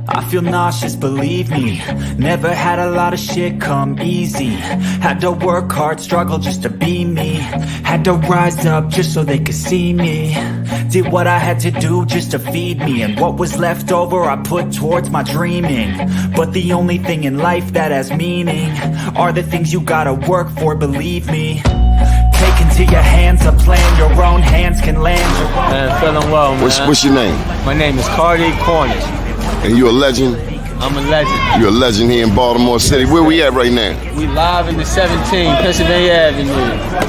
I feel nauseous, believe me. Never had a lot of shit come easy. Had to work hard, struggle just to be me. Had to rise up just so they could see me. Did what I had to do just to feed me. And what was left over I put towards my dreaming. But the only thing in life that has meaning are the things you gotta work for, believe me. Take into your hands a plan, your own hands can land your own. Man, feeling well, man. What's your name? My name is Cardi Cornish. And you a legend? I'm a legend. You're a legend here in Baltimore City. Where we at right now? We live in the 17, Pennsylvania Avenue.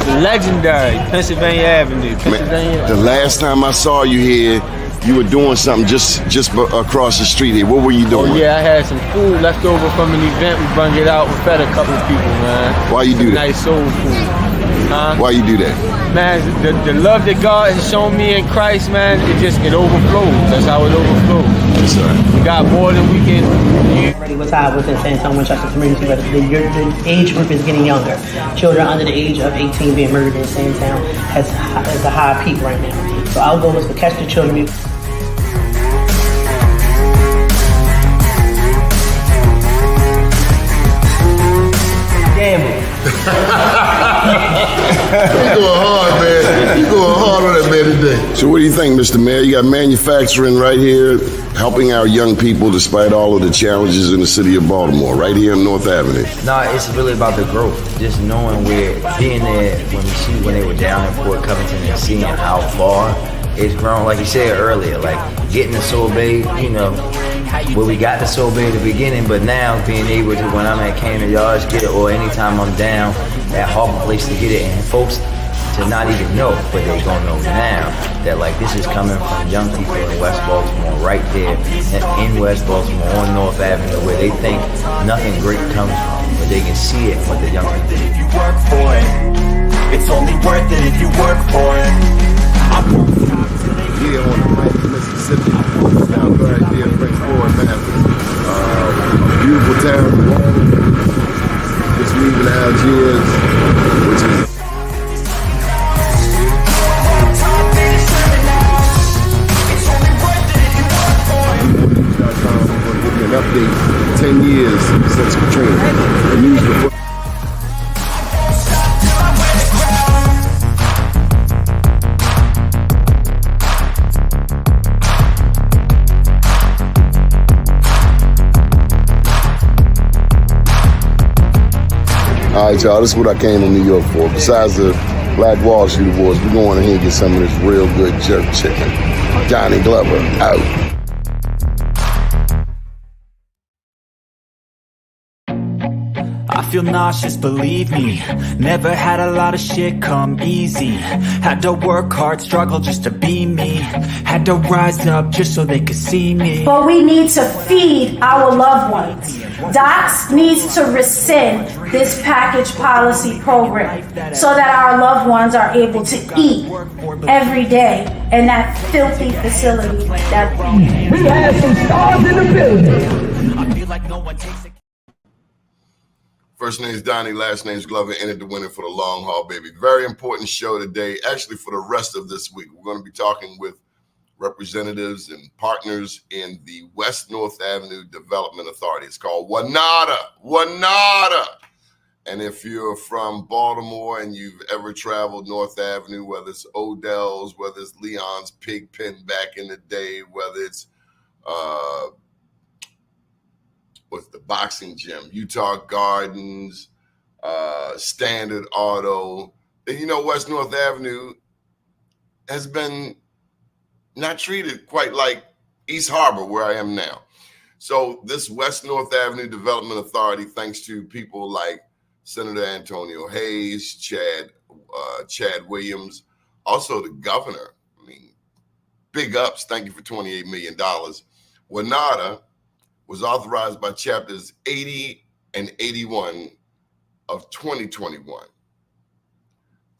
The legendary Pennsylvania Avenue. Man, the last time I saw you here, you were doing something just across the street here. What were you doing? Oh yeah, I had some food left over from an event. We brung it out. We fed a couple of people, man. Why you do that? Nice soul food. Why you do that? Man, the love that God has shown me in Christ, man, it overflows. That's how it overflows. Yes, sir. We got more than we can use. Already was high within San Antonio, Winchester community, but the age group is getting younger. Children under the age of 18 being murdered in San Antonio has a high peak right now. So our goal is to catch the children. You going hard, man. You going hard on that man today. So what do you think, Mr. Mayor? You got manufacturing right here helping our young people despite all of the challenges in the city of Baltimore, right here on North Avenue. No, it's really about the growth. Just knowing being there when they were down in Port Covington and seeing how far it's grown. Like you said earlier, like getting the Sorbet, where we got the Sorbet at the beginning, but now being able to, when I'm at Camden Yards, get it, or anytime I'm down at Holman Place to get it, and folks to not even know, but they gonna know now that like this is coming from young people in West Baltimore, right there in West Baltimore on North Avenue, where they think nothing great comes from, but they can see it with the young people. If you work for it, it's only worth it if you work for it. I won't stop till they Here on the Miami, Mississippi, down right there, French Forward, man. A beautiful town, just leaving Algiers, which is an update 10 years since Katrina. The news report. All right, y'all, this is what I came to New York for. Besides the Black Wall Street Awards, we're going ahead and get some of this real good jerk chicken. Johnny Glover, out. I feel nauseous, believe me. Never had a lot of shit come easy. Had to work hard, struggle just to be me. Had to rise up just so they could see me. But we need to feed our loved ones. DOTS needs to rescind this package policy program so that our loved ones are able to eat every day in that filthy facility that we have some stars in the building. I feel like no one takes it. First name's Doni, last name's Glover, entered the winner for the long haul, baby. Very important show today, actually for the rest of this week. We're going to be talking with representatives and partners in the West North Avenue Development Authority. It's called WNADA. And if you're from Baltimore and you've ever traveled North Avenue, whether it's Odell's, whether it's Leon's Pig Pen back in the day, whether it's what's the boxing gym, Utah Gardens, Standard Auto. West North Avenue has been not treated quite like East Harbor, where I am now. So this West North Avenue Development Authority, thanks to people like Senator Antonio Hayes, Chad Williams, also the governor. I mean, big ups. Thank you for $28 million. WNADA was authorized by chapters 80 and 81 of 2021.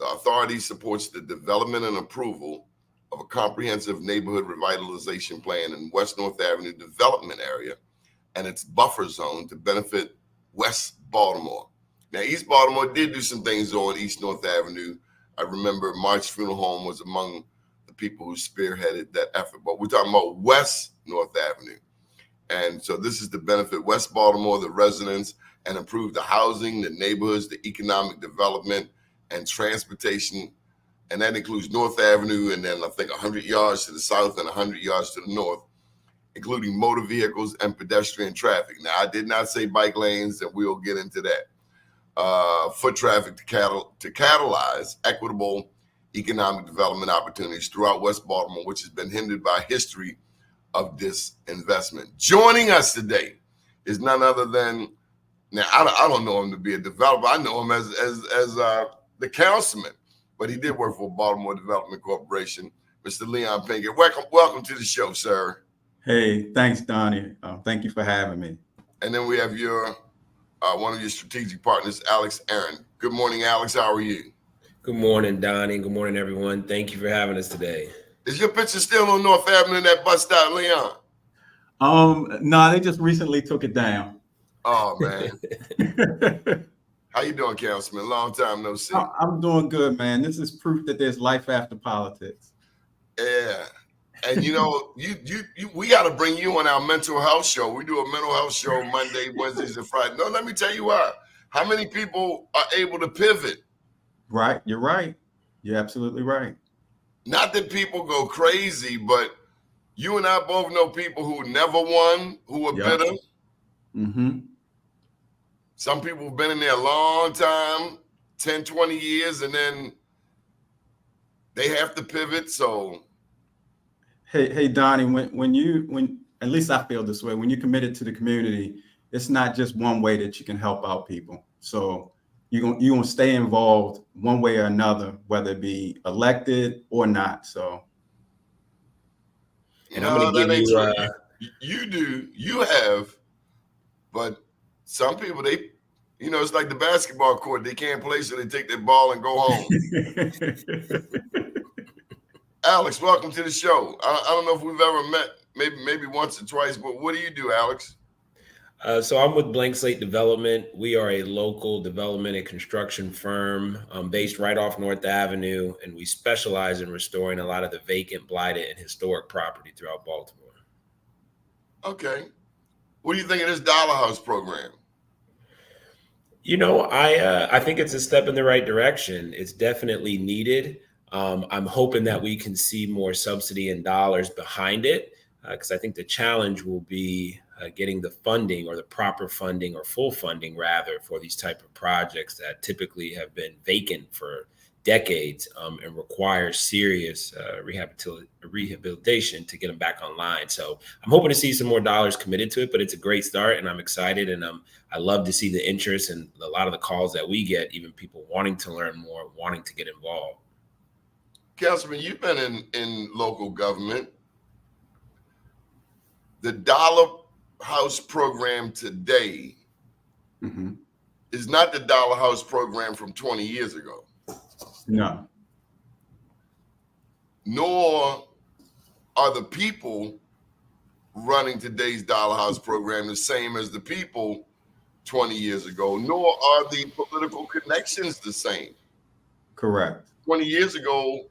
The authority supports the development and approval of a comprehensive neighborhood revitalization plan in West North Avenue development area and its buffer zone to benefit West Baltimore. Now, East Baltimore did do some things on East North Avenue. I remember March Funeral Home was among the people who spearheaded that effort, but we're talking about West North Avenue. And so this is to benefit West Baltimore, the residents, and improve the housing, the neighborhoods, the economic development, and transportation. And that includes North Avenue, and then I think 100 yards to the south and 100 yards to the north, including motor vehicles and pedestrian traffic. Now, I did not say bike lanes, and we'll get into that. Foot traffic to catalyze equitable economic development opportunities throughout West Baltimore, which has been hindered by history of disinvestment. Joining us today is none other than, now I don't know him to be a developer. I know him as the councilman, but he did work for Baltimore Development Corporation. Mr. Leon Pinkett, welcome to the show, sir. Hey, thanks, Doni. Thank you for having me. And then we have your one of your strategic partners, Alex Aaron. Good morning, Alex. How are you? Good morning, Doni. Good morning, everyone. Thank you for having us today. Is your picture still on North Avenue in that bus stop, Leon? No, they just recently took it down. Oh, man. How you doing, Councilman? Long time no see. I'm doing good, man. This is proof that there's life after politics. Yeah. And you know, we got to bring you on our mental health show. We do a mental health show Monday, Wednesdays, and Friday. No, let me tell you why. How many people are able to pivot? Right. You're right. You're absolutely right. Not that people go crazy, but you and I both know people who never won, who were bitter. Mm-hmm. Some people have been in there a long time, 10, 20 years, and then they have to pivot. So, hey, Doni, when at least I feel this way, when you're committed to the community, it's not just one way that you can help out people. So you're gonna stay involved one way or another, whether it be elected or not. So, and I'm gonna give you have, but some people, they, you know, it's like the basketball court. They can't play, so they take their ball and go home. Alex, welcome to the show. I don't know if we've ever met, maybe once or twice, but what do you do, Alex? So I'm with Blank Slate Development. We are a local development and construction firm based right off North Avenue, and we specialize in restoring a lot of the vacant, blighted, and historic property throughout Baltimore. Okay. What do you think of this Dollar House program? You know, I think it's a step in the right direction. It's definitely needed. I'm hoping that we can see more subsidy and dollars behind it, because I think the challenge will be getting the funding, or the proper funding, or full funding rather, for these type of projects that typically have been vacant for decades and require serious rehabilitation to get them back online. So I'm hoping to see some more dollars committed to it, but it's a great start, and I'm excited, and I love to see the interest and a lot of the calls that we get, even people wanting to learn more, wanting to get involved. Councilman, you've been in local government. The Dollar House program today is not the Dollar House program from 20 years ago. No. Nor are the people running today's Dollar House program the same as the people 20 years ago, nor are the political connections the same. Correct. 20 years ago,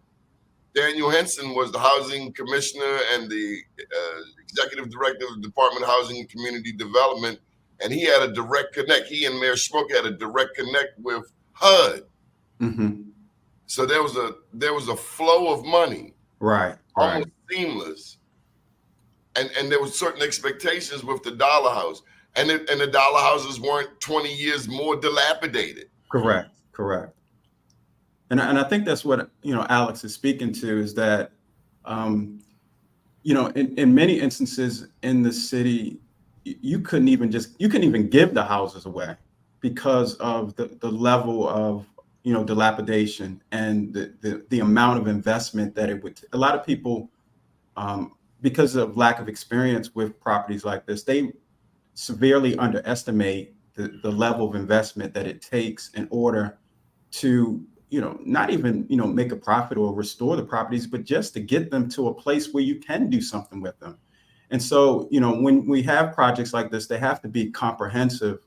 Daniel Henson was the housing commissioner and the executive director of the Department of Housing and Community Development, and he had a direct connect. He and Mayor Schmuck had a direct connect with HUD. Mm-hmm. So there was a flow of money, right, almost seamless, and there was certain expectations with the Dollar House, and the Dollar Houses weren't 20 years more dilapidated. Correct. And I think that's what, Alex is speaking to, is that, in many instances in the city, you couldn't even give the houses away because of the level of, dilapidation and the amount of investment that it would. A lot of people, because of lack of experience with properties like this, they severely underestimate the level of investment that it takes in order to, not even, make a profit or restore the properties, but just to get them to a place where you can do something with them. And so, when we have projects like this, they have to be comprehensive,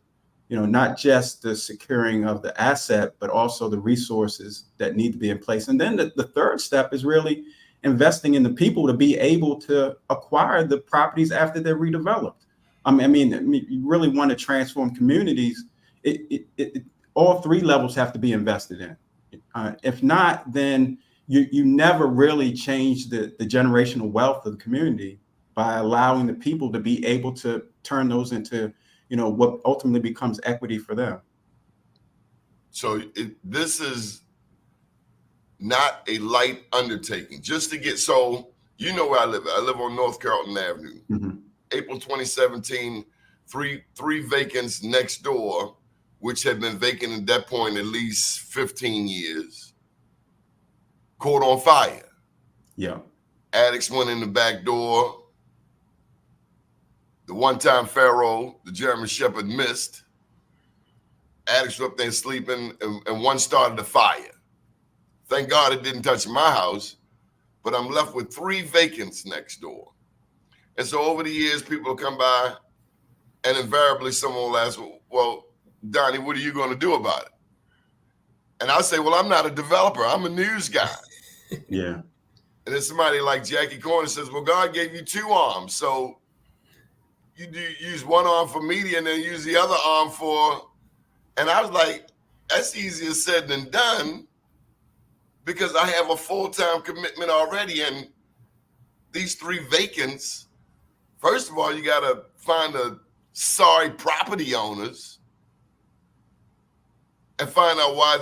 not just the securing of the asset, but also the resources that need to be in place. And then the third step is really investing in the people to be able to acquire the properties after they're redeveloped. I mean, you really want to transform communities. All three levels have to be invested in. If not, then you never really change the generational wealth of the community by allowing the people to be able to turn those into, what ultimately becomes equity for them. So this is not a light undertaking. Just to get, so you know where I live. I live on North Carrollton Avenue. Mm-hmm. April 2017, three vacants next door, which had been vacant at that point at least 15 years, caught on fire. Yeah. Addicts went in the back door. The one-time Pharaoh, the German Shepherd, missed. Addicts were up there sleeping, and one started a fire. Thank God it didn't touch my house, but I'm left with 3 vacants next door. And so over the years, people will come by, and invariably someone will ask, well, Donnie, what are you going to do about it? And I say, well, I'm not a developer. I'm a news guy. Yeah. And then somebody like Jackie Corner says, well, God gave you 2 arms. So you use one arm for media and then use the other arm for, and I was like, that's easier said than done because I have a full-time commitment already. And these 3 vacants, first of all, you got to find the sorry property owners and find out why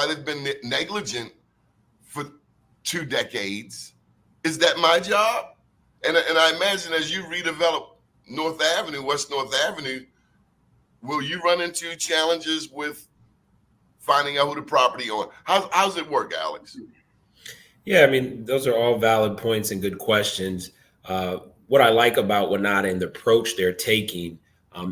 they've been negligent for 2 decades. Is that my job? And I imagine as you redevelop West North Avenue, will you run into challenges with finding out who the property owner? How's it work, Alex? Yeah, I mean, those are all valid points and good questions. What I like about WNADA and the approach they're taking,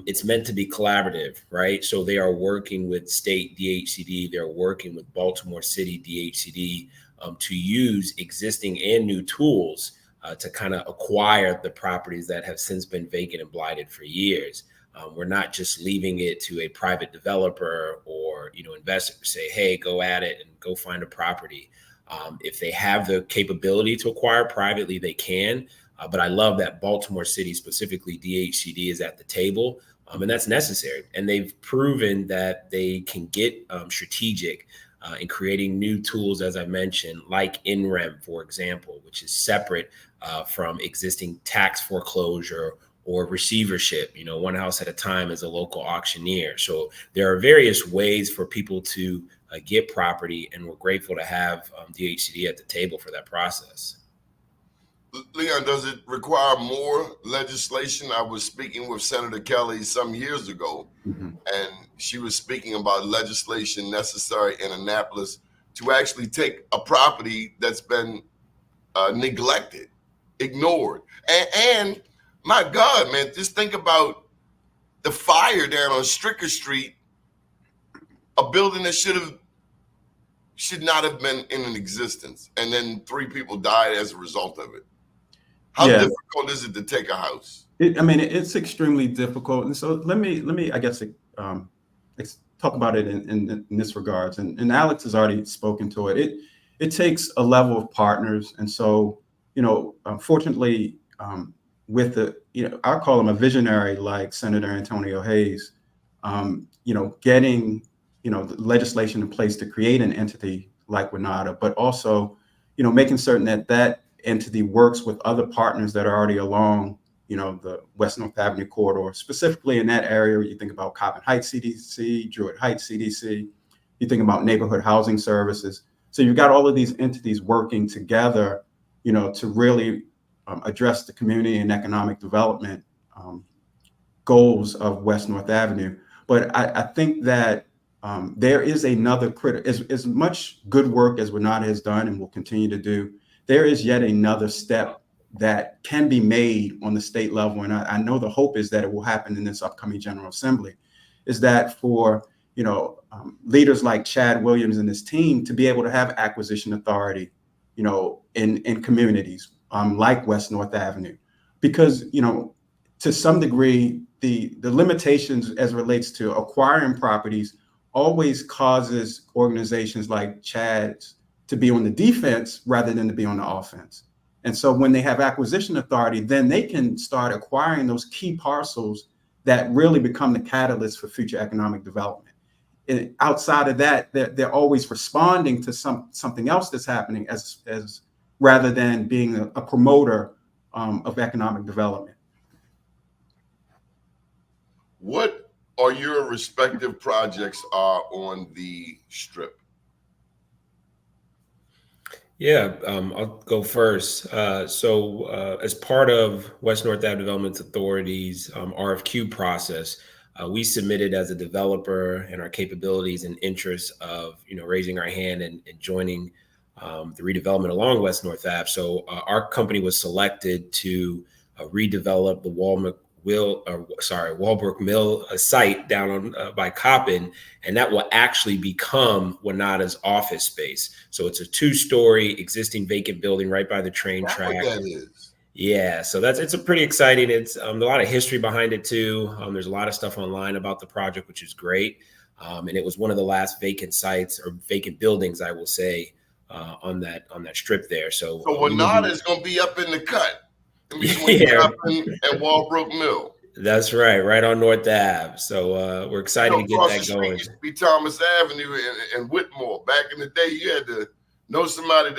it's meant to be collaborative, right? So they are working with state DHCD, they're working with Baltimore City DHCD to use existing and new tools to kind of acquire the properties that have since been vacant and blighted for years. We're not just leaving it to a private developer or investor to say, hey, go at it and go find a property. If they have the capability to acquire privately, they can. But I love that Baltimore City, specifically DHCD, is at the table, and that's necessary. And they've proven that they can get strategic in creating new tools, as I mentioned, like NREM, for example, which is separate from existing tax foreclosure or receivership, one house at a time as a local auctioneer. So there are various ways for people to get property, and we're grateful to have DHCD at the table for that process. Leon, does it require more legislation? I was speaking with Senator Kelly some years ago, and she was speaking about legislation necessary in Annapolis to actually take a property that's been neglected, ignored. And my God, man, just think about the fire down on Stricker Street, a building that should not have been in existence. And then 3 people died as a result of it. How difficult is it to take a house? It's extremely difficult. And so let me, I guess, talk about it in this regards. And Alex has already spoken to it. It takes a level of partners. And so, fortunately, with I call him a visionary like Senator Antonio Hayes, getting, the legislation in place to create an entity like WNADA, but also, making certain that entity works with other partners that are already along, the West North Avenue corridor, specifically in that area. You think about Coppin Heights CDC, Druid Heights CDC, you think about neighborhood housing services. So you've got all of these entities working together, to really address the community and economic development goals of West North Avenue. But I think that there is another as much good work as WNADA has done and will continue to do, there is yet another step that can be made on the state level. And I know the hope is that it will happen in this upcoming General Assembly, is that for, leaders like Chad Williams and his team to be able to have acquisition authority, in communities like West North Avenue, because, to some degree, the limitations as it relates to acquiring properties always causes organizations like Chad's to be on the defense rather than to be on the offense. And so when they have acquisition authority, then they can start acquiring those key parcels that really become the catalyst for future economic development. And outside of that, they're always responding to something else that's happening as rather than being a promoter of economic development. What are your respective projects are on the Strip? Yeah, I'll go first. So as part of West North Ave Development Authority's RFQ process, we submitted as a developer and our capabilities and interests of, raising our hand and joining the redevelopment along West North Ave. So our company was selected to redevelop the Walbrook Mill site down on by Coppin, and that will actually become WNADA's office space. So it's a 2-story existing vacant building right by the train track. What that is. Yeah, so it's a pretty exciting. It's a lot of history behind it too. There's a lot of stuff online about the project, which is great. And it was one of the last vacant sites or vacant buildings, I will say, on that strip there. So WNADA is going to be up in the cut. Between Coppin and Walbrook Mill. That's right on North Ave. So we're excited to get that going. Used to be Thomas Avenue and Whitmore. Back in the day, you had to know somebody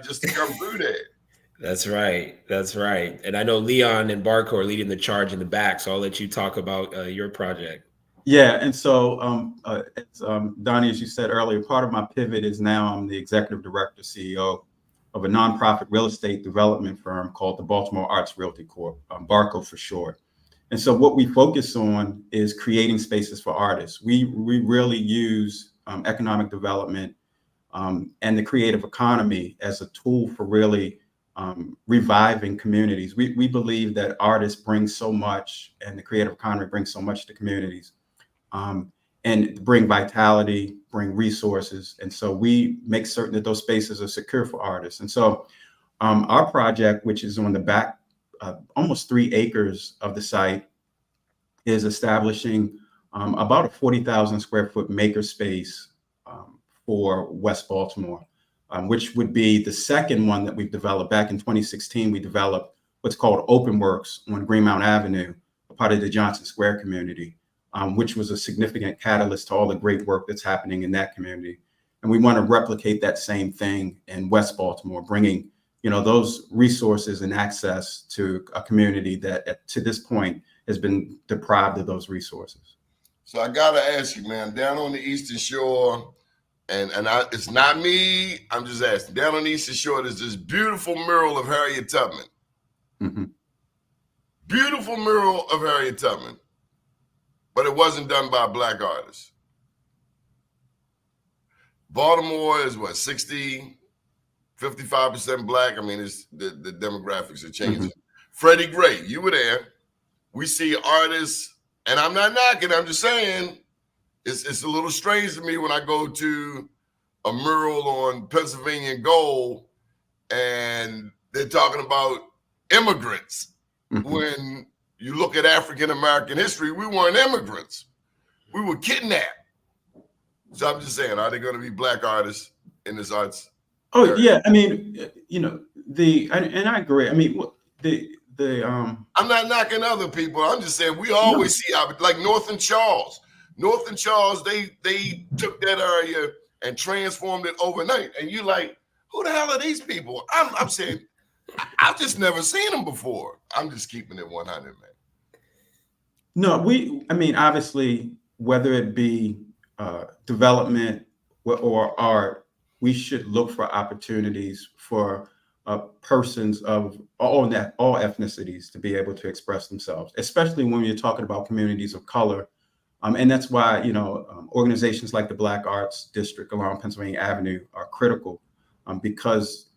just to come through there. That's right. And I know Leon and BARCO are leading the charge in the back, so I'll let you talk about your project. Yeah, and so Doni, as you said earlier, part of my pivot is now I'm the executive director, CEO of a nonprofit real estate development firm called the Baltimore Arts Realty Corp, BARCO for short. And so what we focus on is creating spaces for artists. We really use economic development and the creative economy as a tool for really reviving communities. We believe that artists bring so much and the creative economy brings so much to communities and bring vitality, bring resources. And so we make certain that those spaces are secure for artists. And so our project, which is on the back, almost 3 acres of the site, is establishing about a 40,000 square foot makerspace for West Baltimore, which would be the second one that we've developed. Back in 2016, we developed what's called Open Works on Greenmount Avenue, a part of the Johnson Square community, which was a significant catalyst to all the great work that's happening in that community. And we want to replicate that same thing in West Baltimore, bringing those resources and access to a community that to this point has been deprived of those resources. So I got to ask you, man, down on the Eastern Shore, and it's not me, I'm just asking, down on the Eastern Shore, there's this beautiful mural of Harriet Tubman. Mm-hmm. Beautiful mural of Harriet Tubman, but it wasn't done by a Black artist. Baltimore is what, 55% Black? I mean, it's the demographics are changing. Mm-hmm. Freddie Gray, you were there. We see artists, and I'm not knocking, I'm just saying, it's a little strange to me when I go to a mural on Pennsylvania Gold and they're talking about immigrants. Mm-hmm. When you look at African-American history, we weren't immigrants. We were kidnapped. So I'm just saying, are there going to be Black artists in this arts? Oh, area? Yeah. I mean, and I agree. I mean, I'm not knocking other people. I'm just saying we always see like North and Charles. North and Charles, they took that area and transformed it overnight. And you like, who the hell are these people? I'm saying, I've just never seen them before. I'm just keeping it 100, man. No, I mean, obviously, whether it be development or art, we should look for opportunities for persons of all ethnicities to be able to express themselves, especially when you're talking about communities of color. And that's why, organizations like the Black Arts District along Pennsylvania Avenue are critical because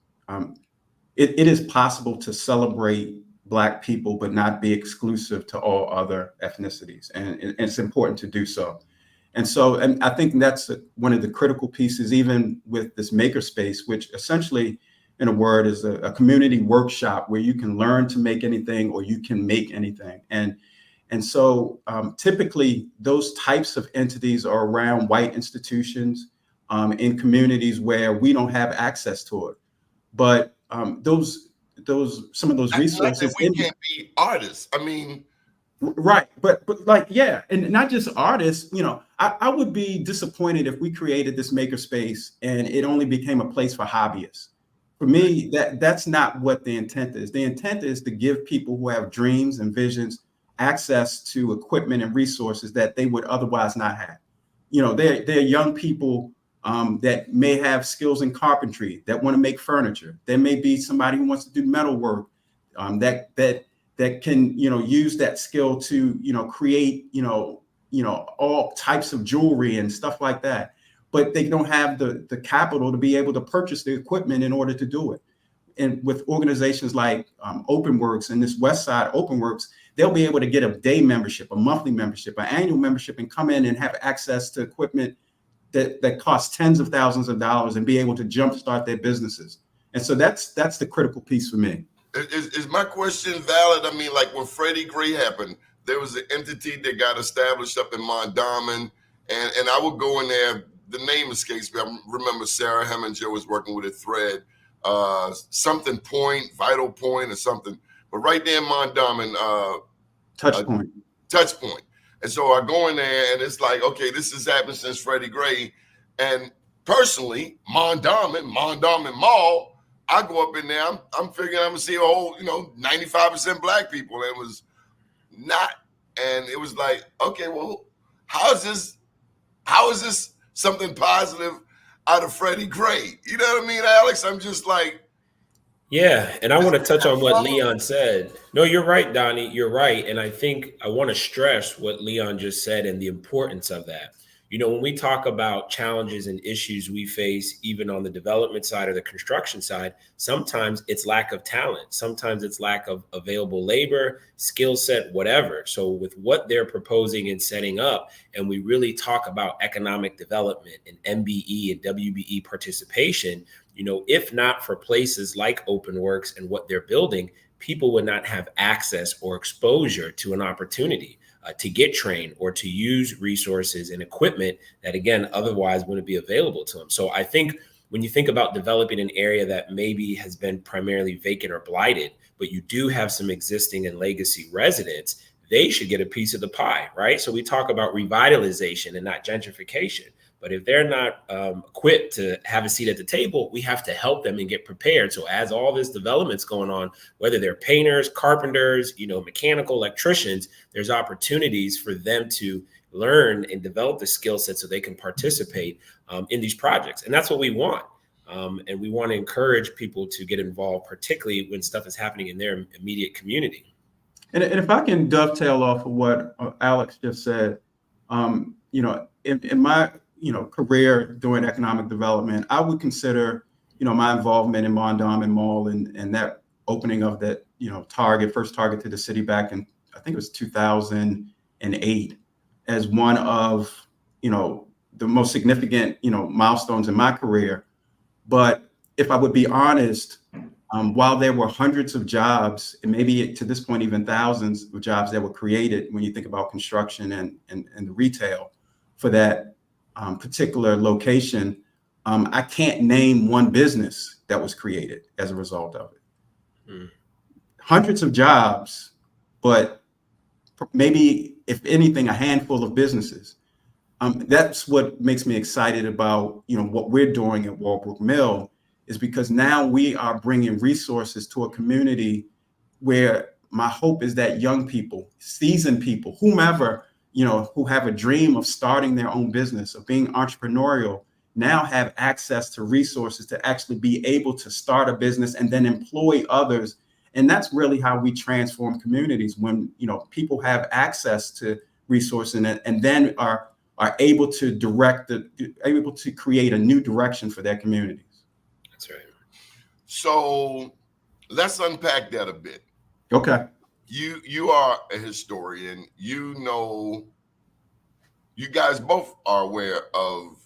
it is possible to celebrate Black people, but not be exclusive to all other ethnicities. And it's important to do so. And I think that's one of the critical pieces, even with this makerspace, which essentially, in a word, is a community workshop where you can learn to make anything or you can make anything. And so typically those types of entities are around white institutions in communities where we don't have access to it. But those some of those resources. Not that we can't be artists. I mean, right, but like, yeah, and not just artists. I would be disappointed if we created this makerspace and it only became a place for hobbyists. For me, that's not what the intent is. The intent is to give people who have dreams and visions access to equipment and resources that they would otherwise not have. They're young people that may have skills in carpentry, that want to make furniture. There may be somebody who wants to do metal work, that can, use that skill to, create, all types of jewelry and stuff like that. But they don't have the capital to be able to purchase the equipment in order to do it. And with organizations like OpenWorks and this West Side OpenWorks, they'll be able to get a day membership, a monthly membership, an annual membership, and come in and have access to equipment that costs tens of thousands of dollars and be able to jumpstart their businesses. And so that's the critical piece for me. Is my question valid? I mean, like when Freddie Gray happened, there was an entity that got established up in Mondawmin, and I would go in there. The name escapes me. I remember Sarah Heminger was working with a thread, something point, Vital Point or something. But right there in Mondawmin, Touch Point. And so I go in there and it's like, okay, this has happened since Freddie Gray. And personally, Mondawmin Mall, I go up in there, I'm figuring I'm gonna see a whole, 95% black people. And it was not. And it was like, okay, well, how is this something positive out of Freddie Gray? You know what I mean, Alex? I'm just like, yeah, and I want to touch on what Leon said. No, you're right, Donnie. You're right. And I think I want to stress what Leon just said and the importance of that. When we talk about challenges and issues we face, even on the development side or the construction side, sometimes it's lack of talent. Sometimes it's lack of available labor, skill set, whatever. So with what they're proposing and setting up, and we really talk about economic development and MBE and WBE participation, if not for places like OpenWorks and what they're building, people would not have access or exposure to an opportunity to get trained or to use resources and equipment that, again, otherwise wouldn't be available to them. So I think when you think about developing an area that maybe has been primarily vacant or blighted, but you do have some existing and legacy residents, they should get a piece of the pie, right? So we talk about revitalization and not gentrification. But if they're not equipped to have a seat at the table, we have to help them and get prepared. So as all this development's going on, whether they're painters, carpenters, mechanical electricians, there's opportunities for them to learn and develop the skill set so they can participate in these projects. And that's what we want. And we want to encourage people to get involved, particularly when stuff is happening in their immediate community. And if I can dovetail off of what Alex just said, in my career doing economic development, I would consider, my involvement in Mondawmin Mall and that opening of that, first Target to the city back in, I think it was 2008, as one of, the most significant, milestones in my career. But if I would be honest, while there were hundreds of jobs, and maybe to this point, even thousands of jobs that were created when you think about construction and the retail for that particular location, I can't name one business that was created as a result of it. Hundreds of jobs, but maybe, if anything, a handful of businesses. That's what makes me excited about, what we're doing at Walbrook Mill, is because now we are bringing resources to a community where my hope is that young people, seasoned people, whomever, who have a dream of starting their own business, of being entrepreneurial, now have access to resources to actually be able to start a business and then employ others. And that's really how we transform communities, when, people have access to resources and then are able to able to create a new direction for their communities. That's right. So let's unpack that a bit. Okay. You are a historian. You guys both are aware of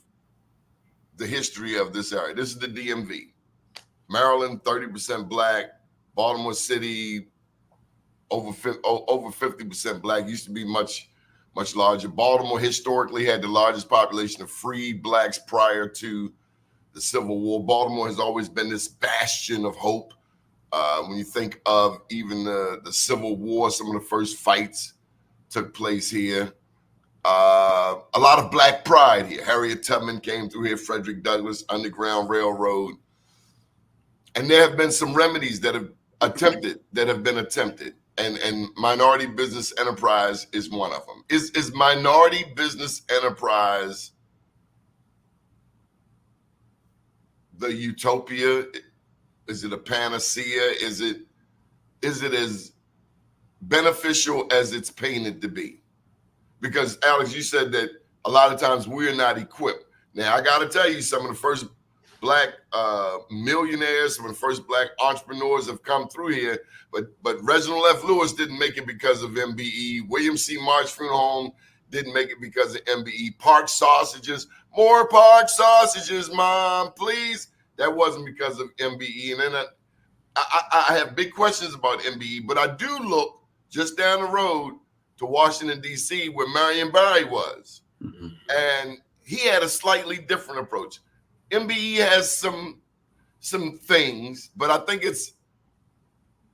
the history of this area. This is the DMV. Maryland, 30% black. Baltimore City, over 50% black. Used to be much larger. Baltimore historically had the largest population of freed blacks prior to the Civil War. Baltimore has always been this bastion of hope When you think of even the Civil War, some of the first fights took place here. A lot of Black pride here. Harriet Tubman came through here, Frederick Douglass, Underground Railroad. And there have been some remedies that have been attempted. And minority business enterprise is one of them. Is minority business enterprise the utopia? Is it a panacea? Is it as beneficial as it's painted to be? Because Alex, you said that a lot of times we're not equipped. Now I got to tell you, some of the first Black millionaires, some of the first Black entrepreneurs have come through here, but Reginald F. Lewis didn't make it because of MBE. William C. March-Home didn't make it because of MBE. Park sausages, more Park sausages, Mom, please. That wasn't because of MBE. And then I have big questions about MBE, but I do look just down the road to Washington, D.C., where Marion Barry was. Mm-hmm. And he had a slightly different approach. MBE has some things, but I think it's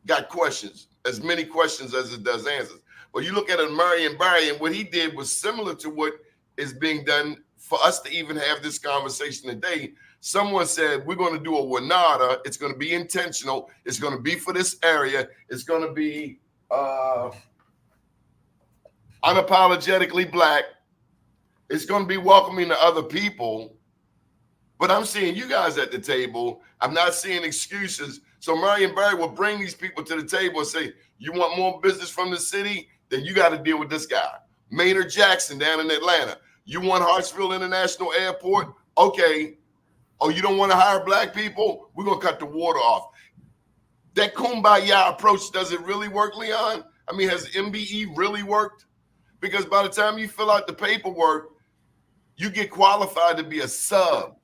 got questions, as many questions as it does answers. But you look at it, Marion Barry, and what he did was similar to what is being done for us to even have this conversation today. Someone said, we're going to do a WNADA. It's going to be intentional. It's going to be for this area. It's going to be unapologetically Black. It's going to be welcoming to other people. But I'm seeing you guys at the table. I'm not seeing excuses. So Marion Barry will bring these people to the table and say, you want more business from the city? Then you got to deal with this guy. Maynard Jackson down in Atlanta. You want Hartsfield International Airport? Okay. Oh, you don't want to hire Black people? We're going to cut the water off. That kumbaya approach, does it really work, Leon? I mean, has MBE really worked? Because by the time you fill out the paperwork, you get qualified to be a sub.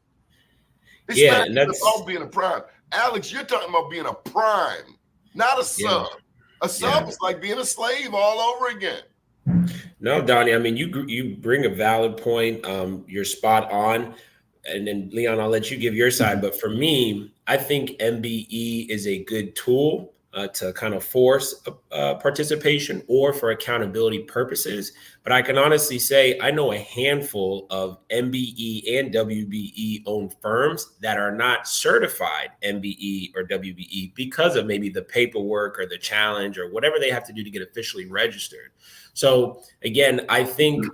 It's not about being a prime. Alex, you're talking about being a prime, not a sub. A sub is like being a slave all over again. No, Donnie, I mean, you bring a valid point. You're spot on. And then, Leon, I'll let you give your side. But for me, I think MBE is a good tool to kind of force participation or for accountability purposes. But I can honestly say I know a handful of MBE and WBE owned firms that are not certified MBE or WBE because of maybe the paperwork or the challenge or whatever they have to do to get officially registered. So again, I think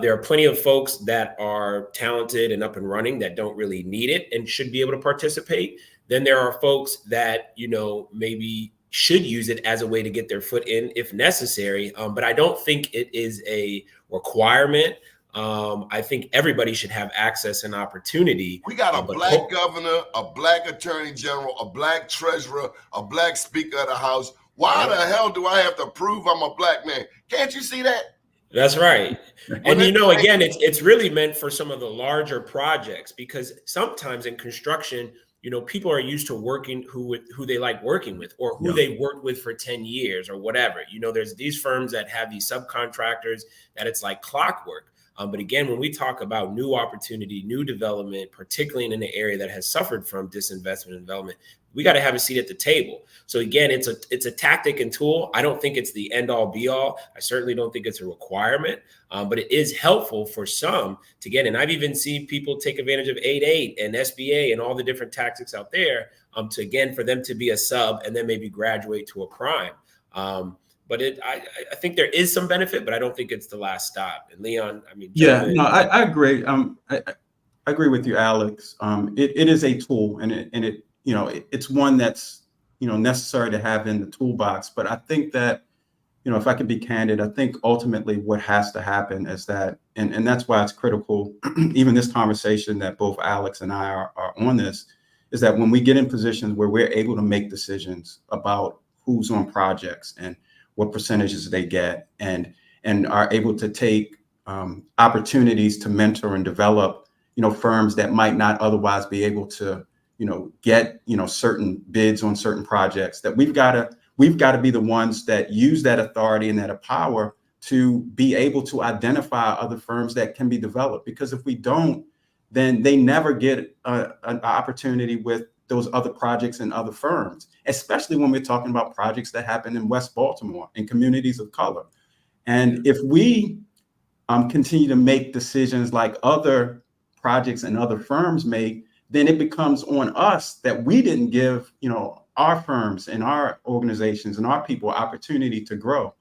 there are plenty of folks that are talented and up and running that don't really need it and should be able to participate. Then there are folks that, you know, maybe should use it as a way to get their foot in if necessary. But I don't think it is a requirement. I think everybody should have access and opportunity. We got a Black governor, a Black attorney general, a Black treasurer, a Black speaker of the House. Why the hell do I have to prove I'm a Black man? Can't you see that? That's right. And, you know, again, it's really meant for some of the larger projects, because sometimes in construction, you know, people are used to working who they like working with or who they worked with for 10 years or whatever. You know, there's these firms that have these subcontractors that it's like clockwork. But again, when we talk about new opportunity, new development, particularly in an area that has suffered from disinvestment and development, we got to have a seat at the table. So again, it's a tactic and tool. I don't think it's the end all be all. I certainly don't think it's a requirement, but it is helpful for some to get in. I've even seen people take advantage of 8.8 and SBA and all the different tactics out there to, again, for them to be a sub and then maybe graduate to a prime. But I think there is some benefit, but I don't think it's the last stop. And Leon, I mean, I agree. I agree with you, Alex. It is a tool, and it you know, it's one that's, you know, necessary to have in the toolbox. But I think that, you know, if I can be candid, I think ultimately what has to happen is that, and that's why it's critical, even this conversation that both Alex and I are on this, is that when we get in positions where we're able to make decisions about who's on projects and what percentages they get, and are able to take opportunities to mentor and develop, you know, firms that might not otherwise be able to, you know, get, you know, certain bids on certain projects, that we've got to be the ones that use that authority and that power to be able to identify other firms that can be developed. Because if we don't, then they never get an opportunity with those other projects and other firms, especially when we're talking about projects that happen in West Baltimore and communities of color. And if we continue to make decisions like other projects and other firms make, then it becomes on us that we didn't give, our firms and our organizations and our people opportunity to grow.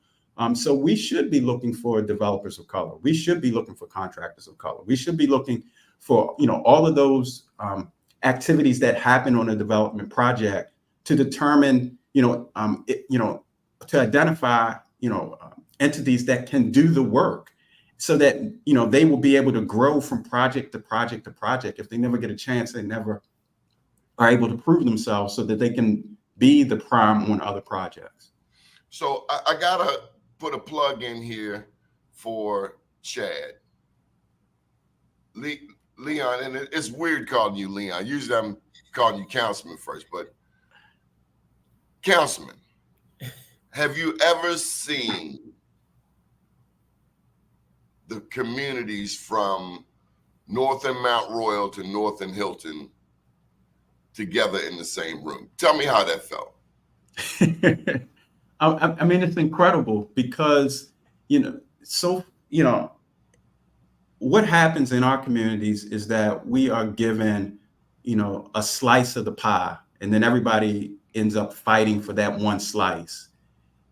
So we should be looking for developers of color. We should be looking for contractors of color. We should be looking for, all of those activities that happen on a development project to determine, to identify, entities that can do the work, so that, they will be able to grow from project to project to project. If they never get a chance, they never are able to prove themselves so that they can be the prime on other projects. So I gotta put a plug in here for Chad. Leon, and it's weird calling you Leon. Usually I'm calling you Councilman first, but Councilman, have you ever seen the communities from North and Mount Royal to North and Hilton together in the same room? Tell me how that felt. I mean, it's incredible because, what happens in our communities is that we are given, a slice of the pie, and then everybody ends up fighting for that one slice.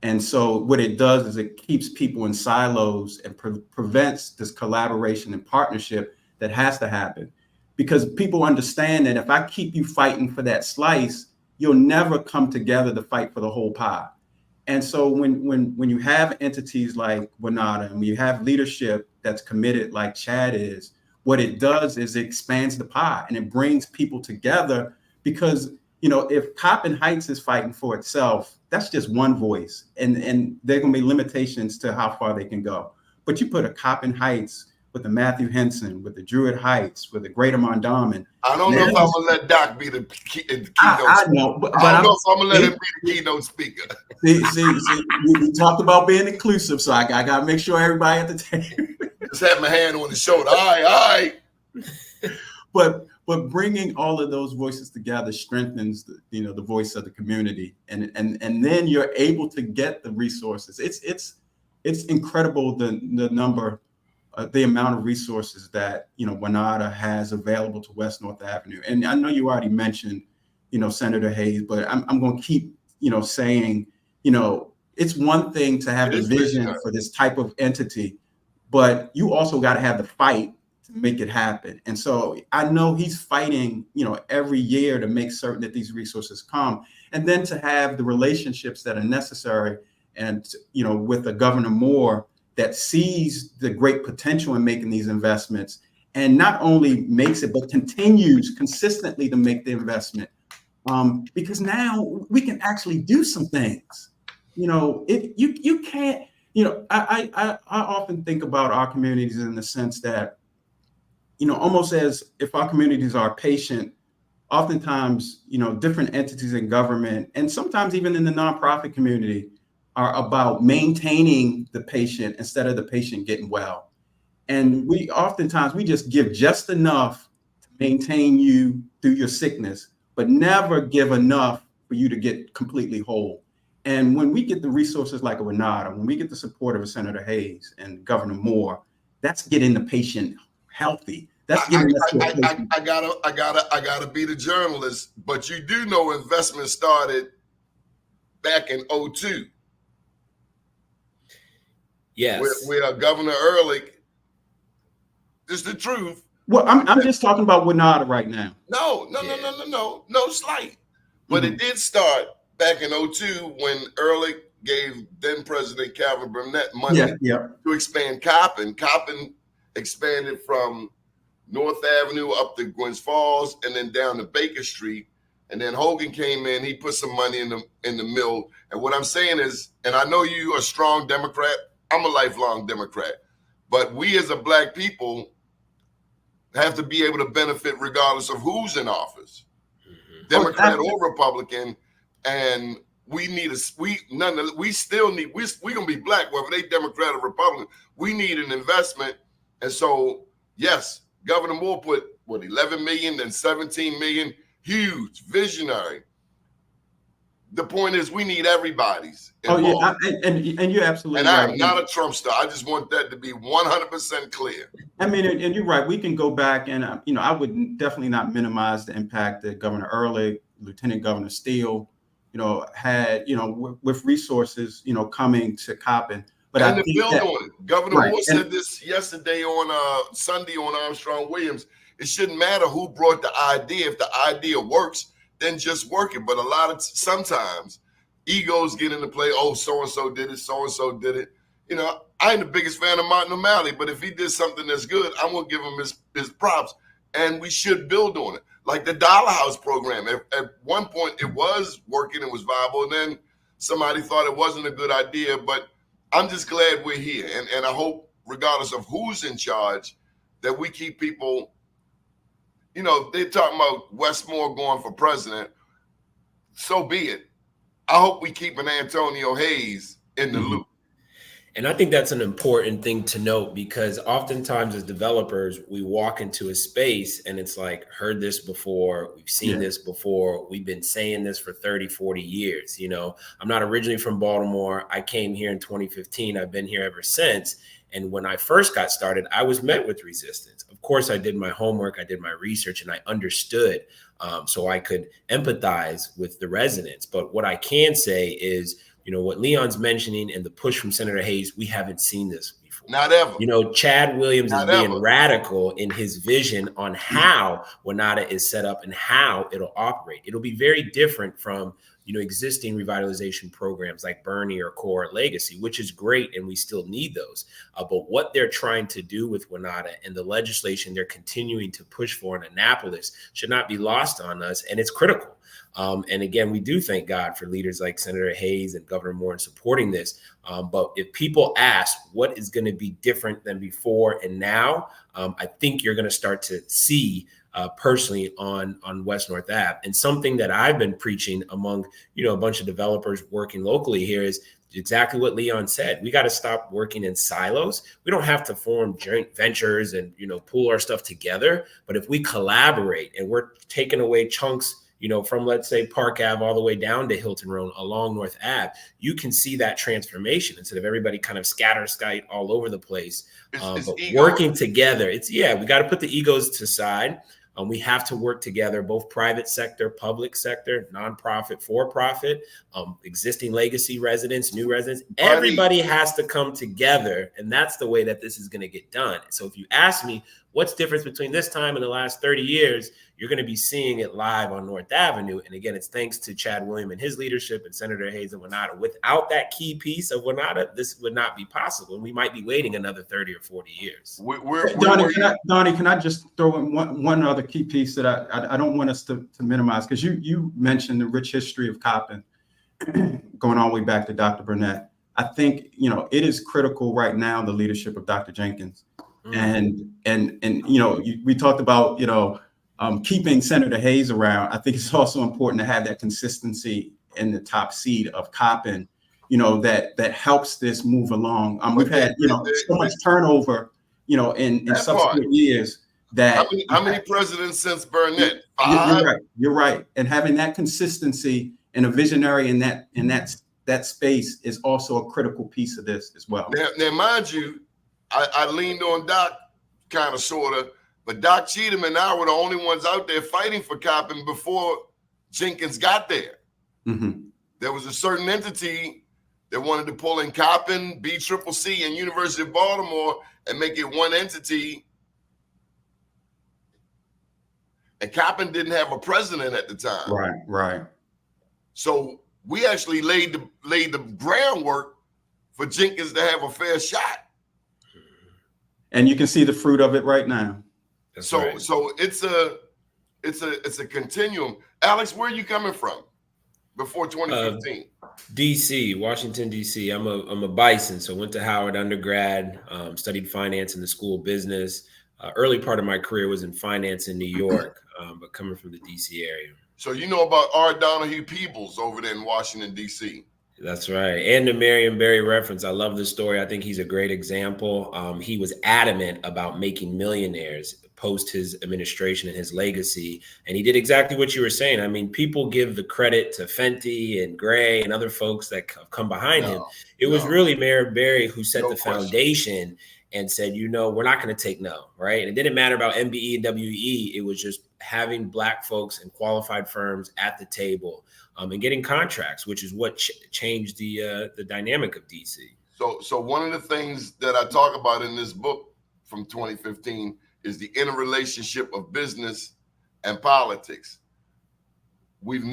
And so what it does is it keeps people in silos and prevents this collaboration and partnership that has to happen, because people understand that if I keep you fighting for that slice, you'll never come together to fight for the whole pie. And so when you have entities like WNADA and when you have leadership that's committed like Chad is, what it does is it expands the pie and it brings people together, because if Coppin Heights is fighting for itself, that's just one voice, and there are going to be limitations to how far they can go. But you put a Coppin Heights with the Matthew Henson, with the Druid Heights, with the Greater Mondawmin. I don't know if I'm gonna let Doc be the keynote. I know, but I don't know if I'm gonna let him be the keynote speaker. See, we talked about being inclusive, so I got to make sure everybody at the table. Just have my hand on the shoulder. All right. But bringing all of those voices together strengthens the voice of the community, and then you're able to get the resources. It's incredible the number, the amount of resources that WNADA has available to West North Avenue. And I know you already mentioned Senator Hayes, but I'm going to keep saying it's one thing to have the vision for this type of entity, but you also got to have the fight to make it happen. And so I know he's fighting, every year to make certain that these resources come, and then to have the relationships that are necessary. And, with the Governor Moore that sees the great potential in making these investments, and not only makes it, but continues consistently to make the investment. Because now we can actually do some things. You can't, I often think about our communities in the sense that, almost as if our communities are patient, oftentimes, different entities in government, and sometimes even in the nonprofit community, are about maintaining the patient instead of the patient getting well. And we just give just enough to maintain you through your sickness, but never give enough for you to get completely whole. And when we get the resources like a WNADA, when we get the support of a Senator Hayes and Governor Moore, that's getting the patient healthy. That's getting I gotta be the journalist, but you do know investment started back in 2002. Yes. Where Governor Ehrlich, just the truth. Well, I'm just talking about WNADA right now. No slight. But it did start back in 2002 when Ehrlich gave then President Calvin Burnett money to expand Coppin. Coppin expanded from North Avenue up to Gwynns Falls and then down to Baker Street. And then Hogan came in, he put some money in the mill. And what I'm saying is, and I know you are a strong Democrat, I'm a lifelong Democrat, but we as a Black people have to be able to benefit regardless of who's in office, Democrat or Republican. And we're gonna be Black, whether they Democrat or Republican. We need an investment. And so, yes, Governor Moore put 11 million, then 17 million. huge, visionary. The point is, we need everybody's Oh involved. yeah, and you're absolutely And right. I'm not a Trump star. I just want that to be 100% clear. I mean, and you're right. We can go back and I would definitely not minimize the impact that Governor Early, Lieutenant Governor Steele, had with resources coming to Coppin. But and I the think build that, on it. Governor right, Moore said this yesterday on Sunday on Armstrong Williams. It shouldn't matter who brought the idea. If the idea works, then just work it. But sometimes egos get into play. Oh, so-and-so did it. So-and-so did it. I ain't the biggest fan of Martin O'Malley, but if he did something that's good, I'm going to give him his props. And we should build on it. Like the Dollar House program. At one point, it was working. It was viable. And then somebody thought it wasn't a good idea. But I'm just glad we're here. And I hope, regardless of who's in charge, that we keep people, they're talking about Westmore going for president. So be it. I hope we keep an Antonio Hayes in the loop. And I think that's an important thing to note, because oftentimes as developers, we walk into a space and it's like, heard this before, we've seen this before, we've been saying this for 30, 40 years. I'm not originally from Baltimore. I came here in 2015. I've been here ever since. And when I first got started, I was met with resistance. Of course, I did my homework, I did my research, and I understood so I could empathize with the residents. But what I can say is, what Leon's mentioning and the push from Senator Hayes, we haven't seen this before. Not ever. Chad Williams Not is being ever. radical in his vision on how WNADA is set up and how it'll operate. It'll be very different from existing revitalization programs like Bernie or Core or Legacy, which is great, and we still need those. But what they're trying to do with WNADA and the legislation they're continuing to push for in Annapolis should not be lost on us, and it's critical. And again, we do thank God for leaders like Senator Hayes and Governor Moore in supporting this. But if people ask what is going to be different than before and now, I think you're going to start to see personally on West North Ave. And something that I've been preaching among, a bunch of developers working locally here is exactly what Leon said. We got to stop working in silos. We don't have to form joint ventures and, pool our stuff together. But if we collaborate and we're taking away chunks, from, let's say, Park Ave all the way down to Hilton Road along North Ave, you can see that transformation instead of everybody kind of scatterskite all over the place. But working together, we got to put the egos to side. We have to work together, both private sector, public sector, nonprofit, for-profit, existing legacy residents, new residents. Everybody has to come together, and that's the way that this is going to get done. So if you ask me what's the difference between this time and the last 30 years, you're going to be seeing it live on North Avenue. And again, it's thanks to Chad Williams and his leadership and Senator Hayes and WNADA. Without that key piece of WNADA, this would not be possible. And we might be waiting another 30 or 40 years. Doni, can I just throw in one other key piece that I don't want us to minimize? Because you mentioned the rich history of Coppin going all the way back to Dr. Burnett. I think, it is critical right now, the leadership of Dr. Jenkins. And we talked about, keeping Senator Hayes around. I think it's also important to have that consistency in the top seat of Coppin, that helps this move along. We've had, so much turnover, in subsequent years that. How many presidents since Burnett? You're right. And having that consistency and a visionary in that space is also a critical piece of this as well. Now mind you, I leaned on Doc kind of, sort of, but Doc Cheatham and I were the only ones out there fighting for Coppin before Jenkins got there. Mm-hmm. There was a certain entity that wanted to pull in Coppin, BCCC, and University of Baltimore and make it one entity. And Coppin didn't have a president at the time. Right. So we actually laid the groundwork for Jenkins to have a fair shot. And you can see the fruit of it right now. So it's a continuum. Alex, where are you coming from before 2015? DC, Washington, DC. I'm a Bison, so went to Howard undergrad, studied finance in the School of Business. Early part of my career was in finance in New York, but coming from the DC area. So you know about R. Donahue Peebles over there in Washington, DC. That's right. And the Marion Barry reference. I love this story. I think he's a great example. He was adamant about making millionaires post his administration and his legacy. And he did exactly what you were saying. I mean, people give the credit to Fenty and Gray and other folks that have come behind him. It was really Mayor Berry who set the foundation and said, you know, we're not going to take no, right? And it didn't matter about MBE and WE. It was just having Black folks and qualified firms at the table and getting contracts, which is what changed the dynamic of DC. So one of the things that I talk about in this book from 2015 is the interrelationship of business and politics. We've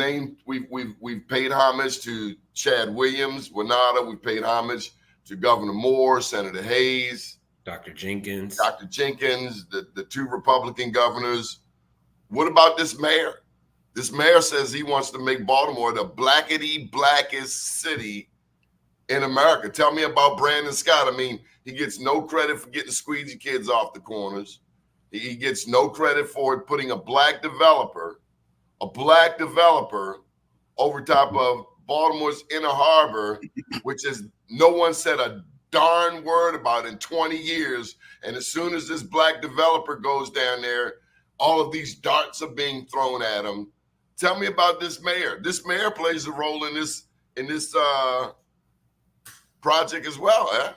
paid homage to Chad Williams, WNADA. We've paid homage to Governor Moore, Senator Hayes, Dr. Jenkins, the two Republican governors. What about this mayor? This mayor says he wants to make Baltimore the blackest city in America. Tell me about Brandon Scott. I mean, he gets no credit for getting squeegee kids off the corners. He gets no credit for putting a black developer over top of Baltimore's Inner Harbor, which is no one said a darn word about in 20 years. And as soon as this black developer goes down there, all of these darts are being thrown at him. Tell me about this mayor. This mayor plays a role in this project as well, eh?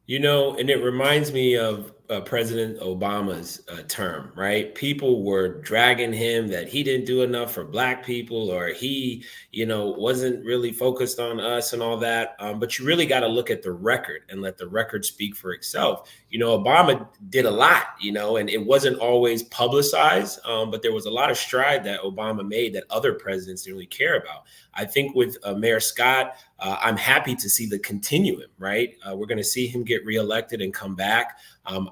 You know, and it reminds me of President Obama's term, right? People were dragging him that he didn't do enough for Black people, or he, you know, wasn't really focused on us and all that. But you really got to look at the record and let the record speak for itself. You know, Obama did a lot, you know, and it wasn't always publicized, but there was a lot of stride that Obama made that other presidents didn't really care about. I think with Mayor Scott, I'm happy to see the continuum, right? We're going to see him get reelected and come back.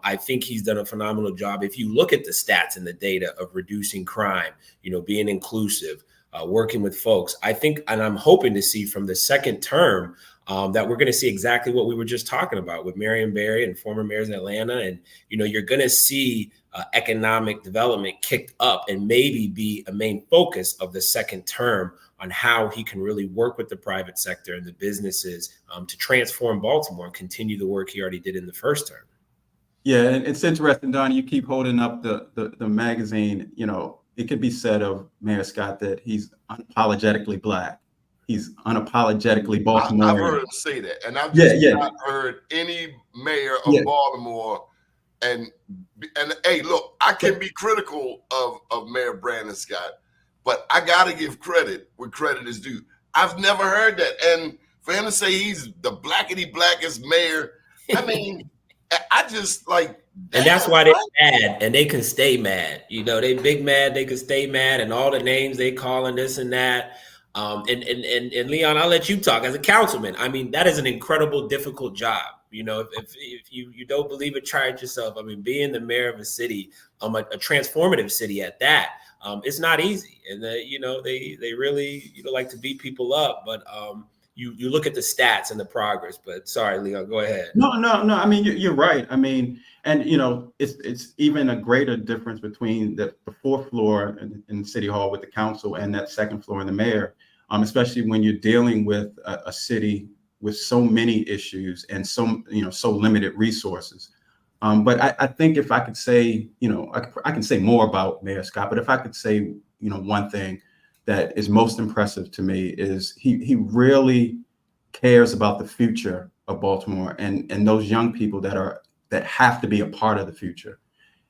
I think he's done a phenomenal job. If you look at the stats and the data of reducing crime, you know, being inclusive, working with folks, I think, and I'm hoping to see from the second term that we're going to see exactly what we were just talking about with Marion Barry and former mayors in Atlanta. And, you know, you're going to see economic development kicked up and maybe be a main focus of the second term on how he can really work with the private sector and the businesses to transform Baltimore and continue the work he already did in the first term. Yeah, and it's interesting, Doni, you keep holding up the magazine. You know, it could be said of Mayor Scott that he's unapologetically Black. He's unapologetically Baltimore. I've heard him say that, and I've just not heard any mayor of Baltimore. And hey, look, I can be critical of Mayor Brandon Scott, but I got to give credit where credit is due. I've never heard that. And for him to say he's the blackest mayor, I mean, I just like. And that's why they're mad, and they can stay mad. You know, they big mad, they can stay mad, and all the names they call and this and that. And Leon, I'll let you talk as a councilman. I mean, that is an incredible, difficult job. You know, if you don't believe it, try it yourself. I mean, being the mayor of a city, a transformative city at that, it's not easy. And you know, they really, you know, like to beat people up, but you look at the stats and the progress. But sorry, Leon, go ahead. No. I mean, you're right. I mean, and you know, it's even a greater difference between the fourth floor in City Hall with the council and that second floor in the mayor, especially when you're dealing with a city with so many issues and so limited resources. But I think if I could say, you know, I can say more about Mayor Scott, but if I could say, you know, one thing that is most impressive to me is he really cares about the future of Baltimore and those young people that have to be a part of the future.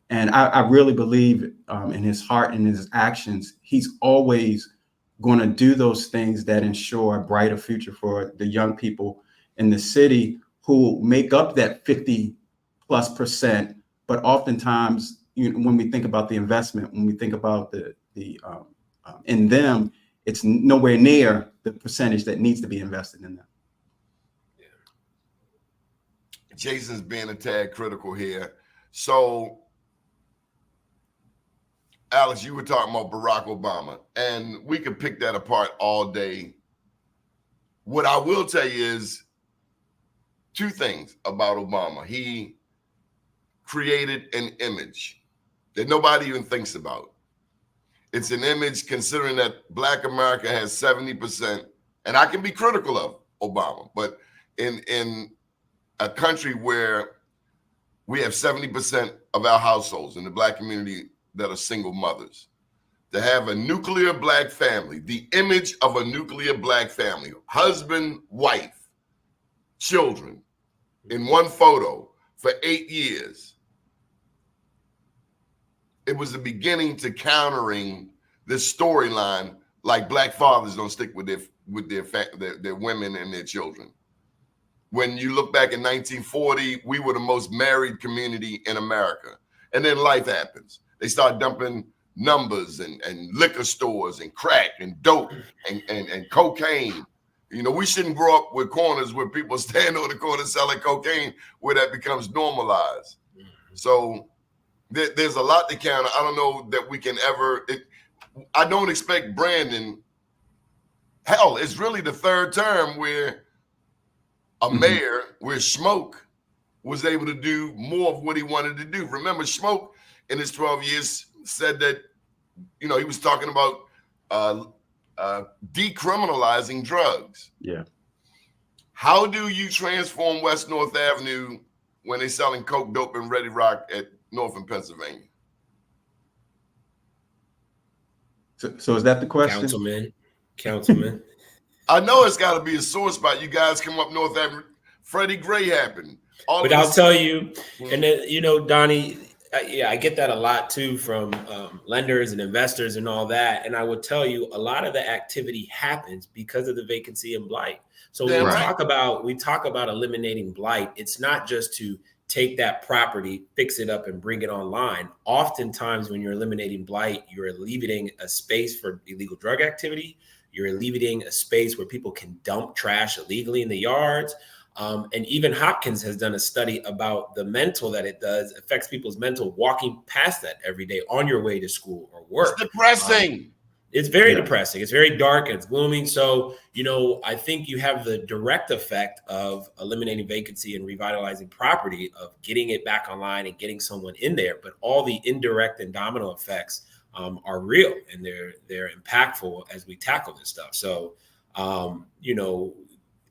And I really believe in his heart and his actions, he's always going to do those things that ensure a brighter future for the young people in the city who make up that 50+%. But oftentimes, you know, when we think about the investment, when we think about the in them, it's nowhere near the percentage that needs to be invested in them. Yeah. Jason's being a tad critical here. So, Alex, you were talking about Barack Obama, and we could pick that apart all day. What I will tell you is two things about Obama. He created an image that nobody even thinks about. It's an image considering that Black America has 70%, and I can be critical of Obama, but in a country where we have 70% of our households in the Black community that are single mothers. To have a nuclear Black family, the image of a nuclear Black family, husband, wife, children, in one photo for 8 years, it was the beginning to countering this storyline, like Black fathers don't stick with their women and their children. When you look back in 1940, we were the most married community in America. And then life happens. They start dumping numbers and liquor stores and crack and dope and cocaine. You know, we shouldn't grow up with corners where people stand on the corner selling cocaine, where that becomes normalized. So there's a lot to counter. I don't know that we can ever, I don't expect Brandon, hell, it's really the third term where a mayor where Smoke was able to do more of what he wanted to do. Remember, Smoke in his 12 years said that, you know, he was talking about decriminalizing drugs. Yeah. How do you transform West North Avenue when they're selling coke, dope, and Ready Rock at Northern Pennsylvania? So is that the question? Councilman. I know it's got to be a sore spot. You guys come up North Avenue. Freddie Gray happened. But I'll tell you, and then, you know, Donnie, I get that a lot too from lenders and investors and all that. And I would tell you, a lot of the activity happens because of the vacancy and blight. So when we talk about eliminating blight, it's not just to take that property, fix it up, and bring it online. Oftentimes, when you're eliminating blight, you're alleviating a space for illegal drug activity. You're alleviating a space where people can dump trash illegally in the yards. And even Hopkins has done a study about the mental that it does, affects people's mental walking past that every day on your way to school or work. It's depressing. It's very depressing. It's very dark and it's gloomy. So, you know, I think you have the direct effect of eliminating vacancy and revitalizing property, of getting it back online and getting someone in there. But all the indirect and domino effects are real, and they're impactful as we tackle this stuff. So, you know,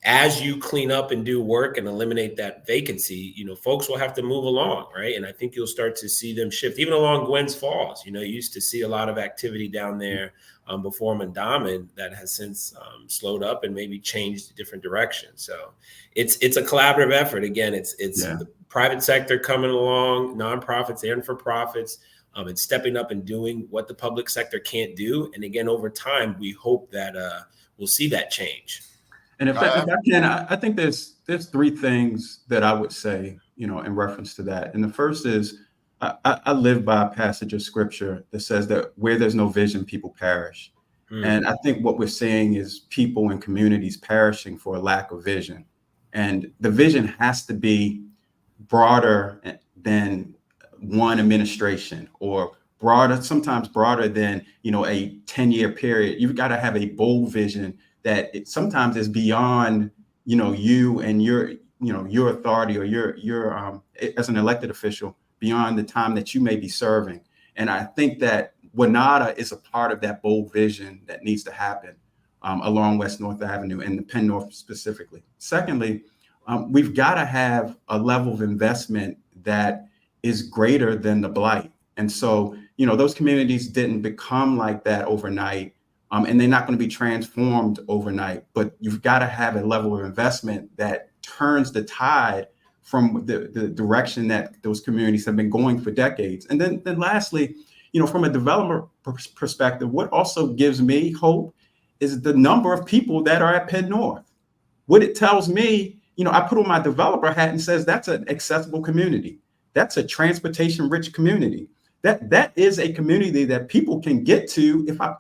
as you clean up and do work and eliminate that vacancy, you know, folks will have to move along, right? And I think you'll start to see them shift, even along Gwynns Falls. You know, you used to see a lot of activity down there before Mondawmin that has since slowed up and maybe changed a different direction. So it's a collaborative effort. Again, it's the private sector coming along, nonprofits and for profits, and stepping up and doing what the public sector can't do. And again, over time, we hope that we'll see that change. And if I can, I think there's three things that I would say, you know, in reference to that. And the first is, I live by a passage of scripture that says that where there's no vision, people perish. And I think what we're seeing is people and communities perishing for a lack of vision. And the vision has to be broader than one administration, or sometimes broader than, you know, a 10-year period. You've got to have a bold vision that it sometimes is beyond, you know, you and your authority, or your as an elected official, beyond the time that you may be serving. And I think that WNADA is a part of that bold vision that needs to happen along West North Avenue and the Penn North specifically. Secondly, we've got to have a level of investment that is greater than the blight. And so, you know, those communities didn't become like that overnight. And they're not going to be transformed overnight, but you've got to have a level of investment that turns the tide from the direction that those communities have been going for decades. And then lastly, you know, from a developer perspective, what also gives me hope is the number of people that are at Penn North. What it tells me, you know, I put on my developer hat and says that's an accessible community. That's a transportation-rich community. That is a community that people can get to if I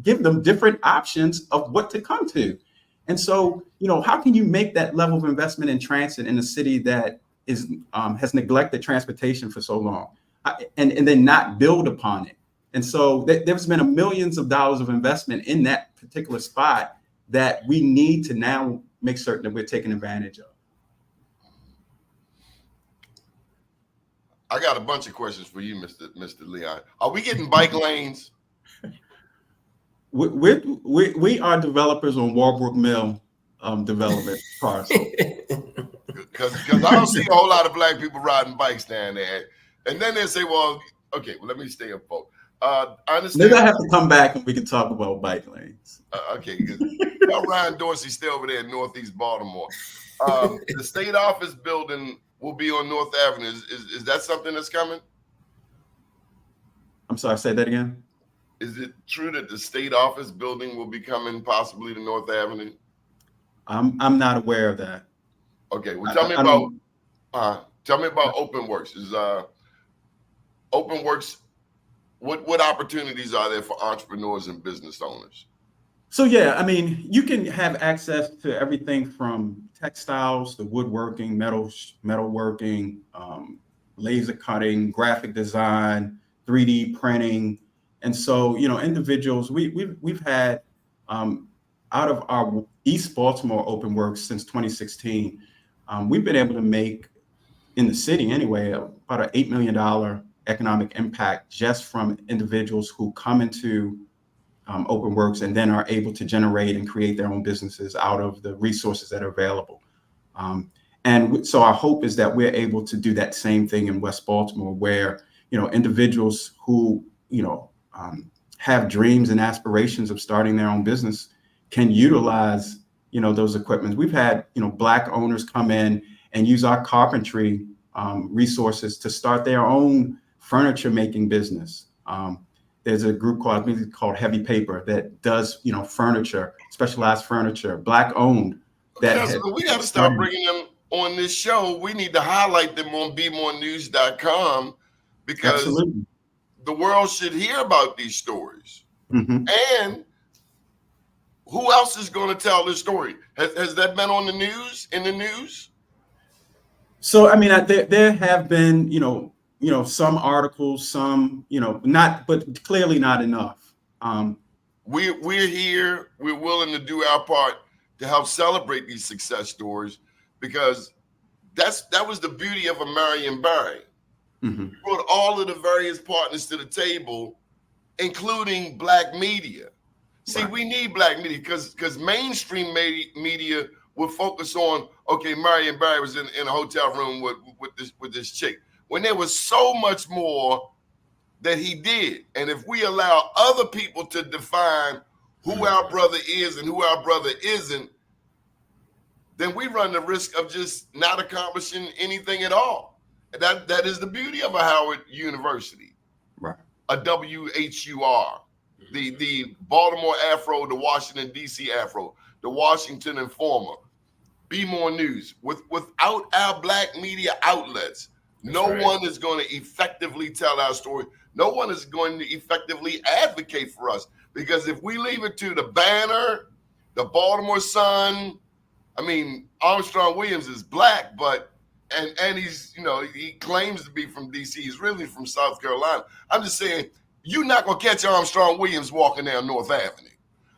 give them different options of what to come to. And so, you know, how can you make that level of investment in transit in a city that has neglected transportation for so long, and then not build upon it? And so there's been millions of dollars of investment in that particular spot that we need to now make certain that we're taking advantage of. I got a bunch of questions for you, Mr. Leon. Are we getting bike lanes? We are developers on Walbrook Mill development parcel. Because I don't see a whole lot of black people riding bikes down there. And then they say, well, okay, well, let me stay up, folks. I understand. Maybe I have to come back and we can talk about bike lanes. Okay, because Ryan Dorsey stay over there in Northeast Baltimore. The state office building will be on North Avenue. Is that something that's coming? I'm sorry, say that again. Is it true that the state office building will be coming possibly to North Avenue? I'm not aware of that. Okay, well, tell me about OpenWorks. Is OpenWorks, what opportunities are there for entrepreneurs and business owners? So yeah, I mean, you can have access to everything from textiles to woodworking, metalworking, laser cutting, graphic design, 3D printing. And so, individuals, we've had out of our East Baltimore OpenWorks since 2016, we've been able to make, in the city anyway, about an $8 million economic impact just from individuals who come into OpenWorks and then are able to generate and create their own businesses out of the resources that are available. And so our hope is that we're able to do that same thing in West Baltimore, where, individuals who, have dreams and aspirations of starting their own business can utilize, those equipments. We've had, Black owners come in and use our carpentry resources to start their own furniture making business. There's a group called Heavy Paper that does, furniture, specialized furniture, Black owned. We got to start bringing them on this show. We need to highlight them on BeMoreNews.com because Absolutely. The world should hear about these stories. Mm-hmm. And who else is going to tell this story? Has that been on the news, in the news? So, I mean, there have been, some articles, some, not, but clearly not enough. We're here. We're willing to do our part to help celebrate these success stories because that was the beauty of a Marion Barry. Mm-hmm. We brought all of the various partners to the table, including Black media. See, Right. we need Black media because mainstream media would focus on, okay, Marion Barry was in a hotel room with this chick, when there was so much more that he did. And if we allow other people to define who our brother is and who our brother isn't, then we run the risk of just not accomplishing anything at all. That is the beauty of a Howard University, Right. a WHUR, the Baltimore Afro, the Washington, D.C. Afro, the Washington Informer, Be More News. Without our Black media outlets, no one is going to effectively tell our story. No one is going to effectively advocate for us because if we leave it to the Banner, the Baltimore Sun, I mean, Armstrong Williams is Black, but and he's, he claims to be from DC. He's really from South Carolina. I'm just saying, you're not going to catch Armstrong Williams walking down North Avenue,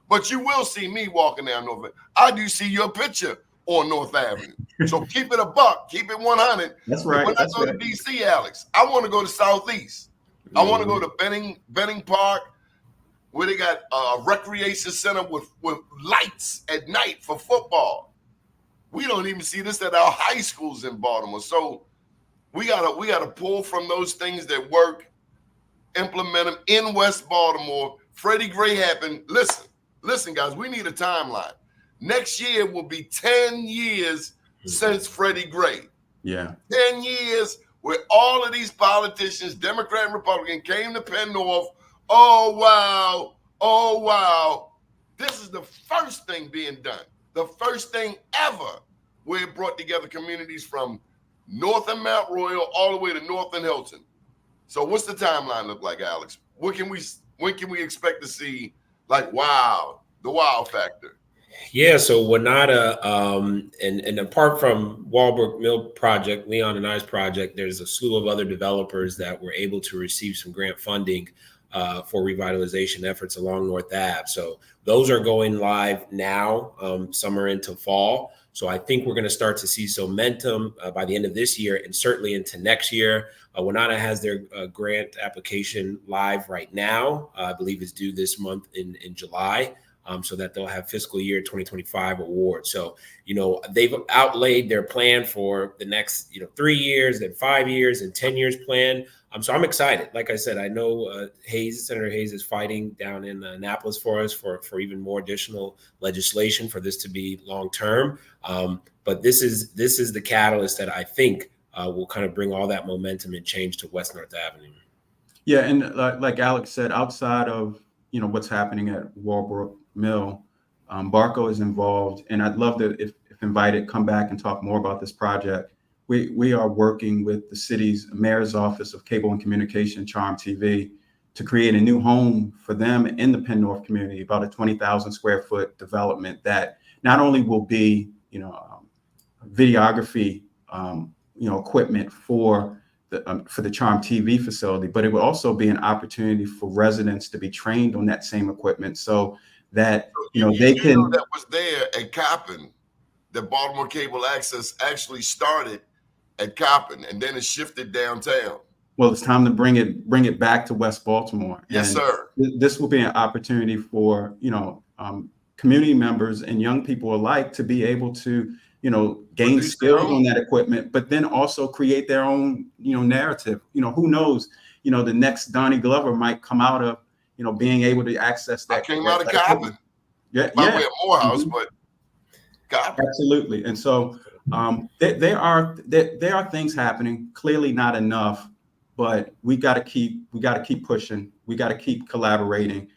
but you will see me walking down North Avenue. I do see your picture on North Avenue. So keep it a buck, keep it 100. That's right. When I go to DC, Alex, I want to go to Southeast. I want to go to Benning Park, where they got a recreation center with lights at night for football. We don't even see this at our high schools in Baltimore. So we gotta pull from those things that work, implement them in West Baltimore. Freddie Gray happened. Listen, guys, we need a timeline. Next year will be 10 years since Freddie Gray. Yeah. 10 years where all of these politicians, Democrat and Republican, came to Penn North. Oh, wow. This is the first thing being done. The first thing ever where it brought together communities from north of Mount Royal all the way to north and Hilton. So what's the timeline look like, Alex? When can we expect to see the wow factor? Yeah, so WNADA, and apart from Walbrook Mill Project, Leon and I's project, there's a slew of other developers that were able to receive some grant funding for revitalization efforts along North Ave. So those are going live now, summer into fall. So I think we're going to start to see some momentum by the end of this year and certainly into next year. WNADA has their grant application live right now. I believe it's due this month in July. so that they'll have fiscal year 2025 awards. So, they've outlaid their plan for the next, 3 years, then 5 years, and 10 years plan. So I'm excited. Like I said, I know Senator Hayes is fighting down in Annapolis for us for even more additional legislation for this to be long term. But this is the catalyst that I think will kind of bring all that momentum and change to West North Avenue. Yeah, and like Alex said, outside of what's happening at Walbrook Mill, BARCO is involved, and I'd love to, if invited, come back and talk more about this project. We are working with the city's mayor's office of cable and communication, Charm TV, to create a new home for them in the Penn North community, about a 20,000 square foot development that not only will be, videography, equipment for the Charm TV facility, but it will also be an opportunity for residents to be trained on that same equipment, so that they can. That was there at Coppin. The Baltimore Cable Access actually started at Coppin, and then it shifted downtown. Well, it's time to bring it back to West Baltimore. Yes, and sir. This will be an opportunity for community members and young people alike to be able to gain skills on that equipment, but then also create their own narrative. Who knows? The next Donnie Glover might come out of being able to access that. I came out of Coppin. Yeah, by way of Morehouse, but Coppin. Absolutely. And so there are things happening. Clearly not enough, but we got to keep pushing. We got to keep collaborating.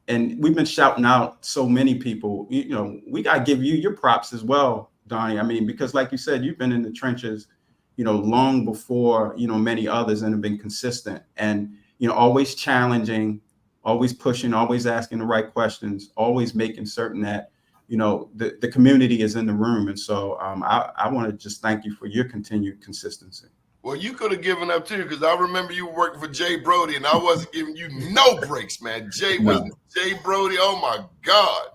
And we've been shouting out so many people. We got to give you your props as well, Donnie. I mean, because like you said, you've been in the trenches, long before many others, and have been consistent and always challenging, always pushing, always asking the right questions, always making certain that the community is in the room. And so I want to just thank you for your continued consistency. Well, you could have given up too, because I remember you were working for Jay Brody, and I wasn't giving you no breaks, man. Jay Brody, oh my God!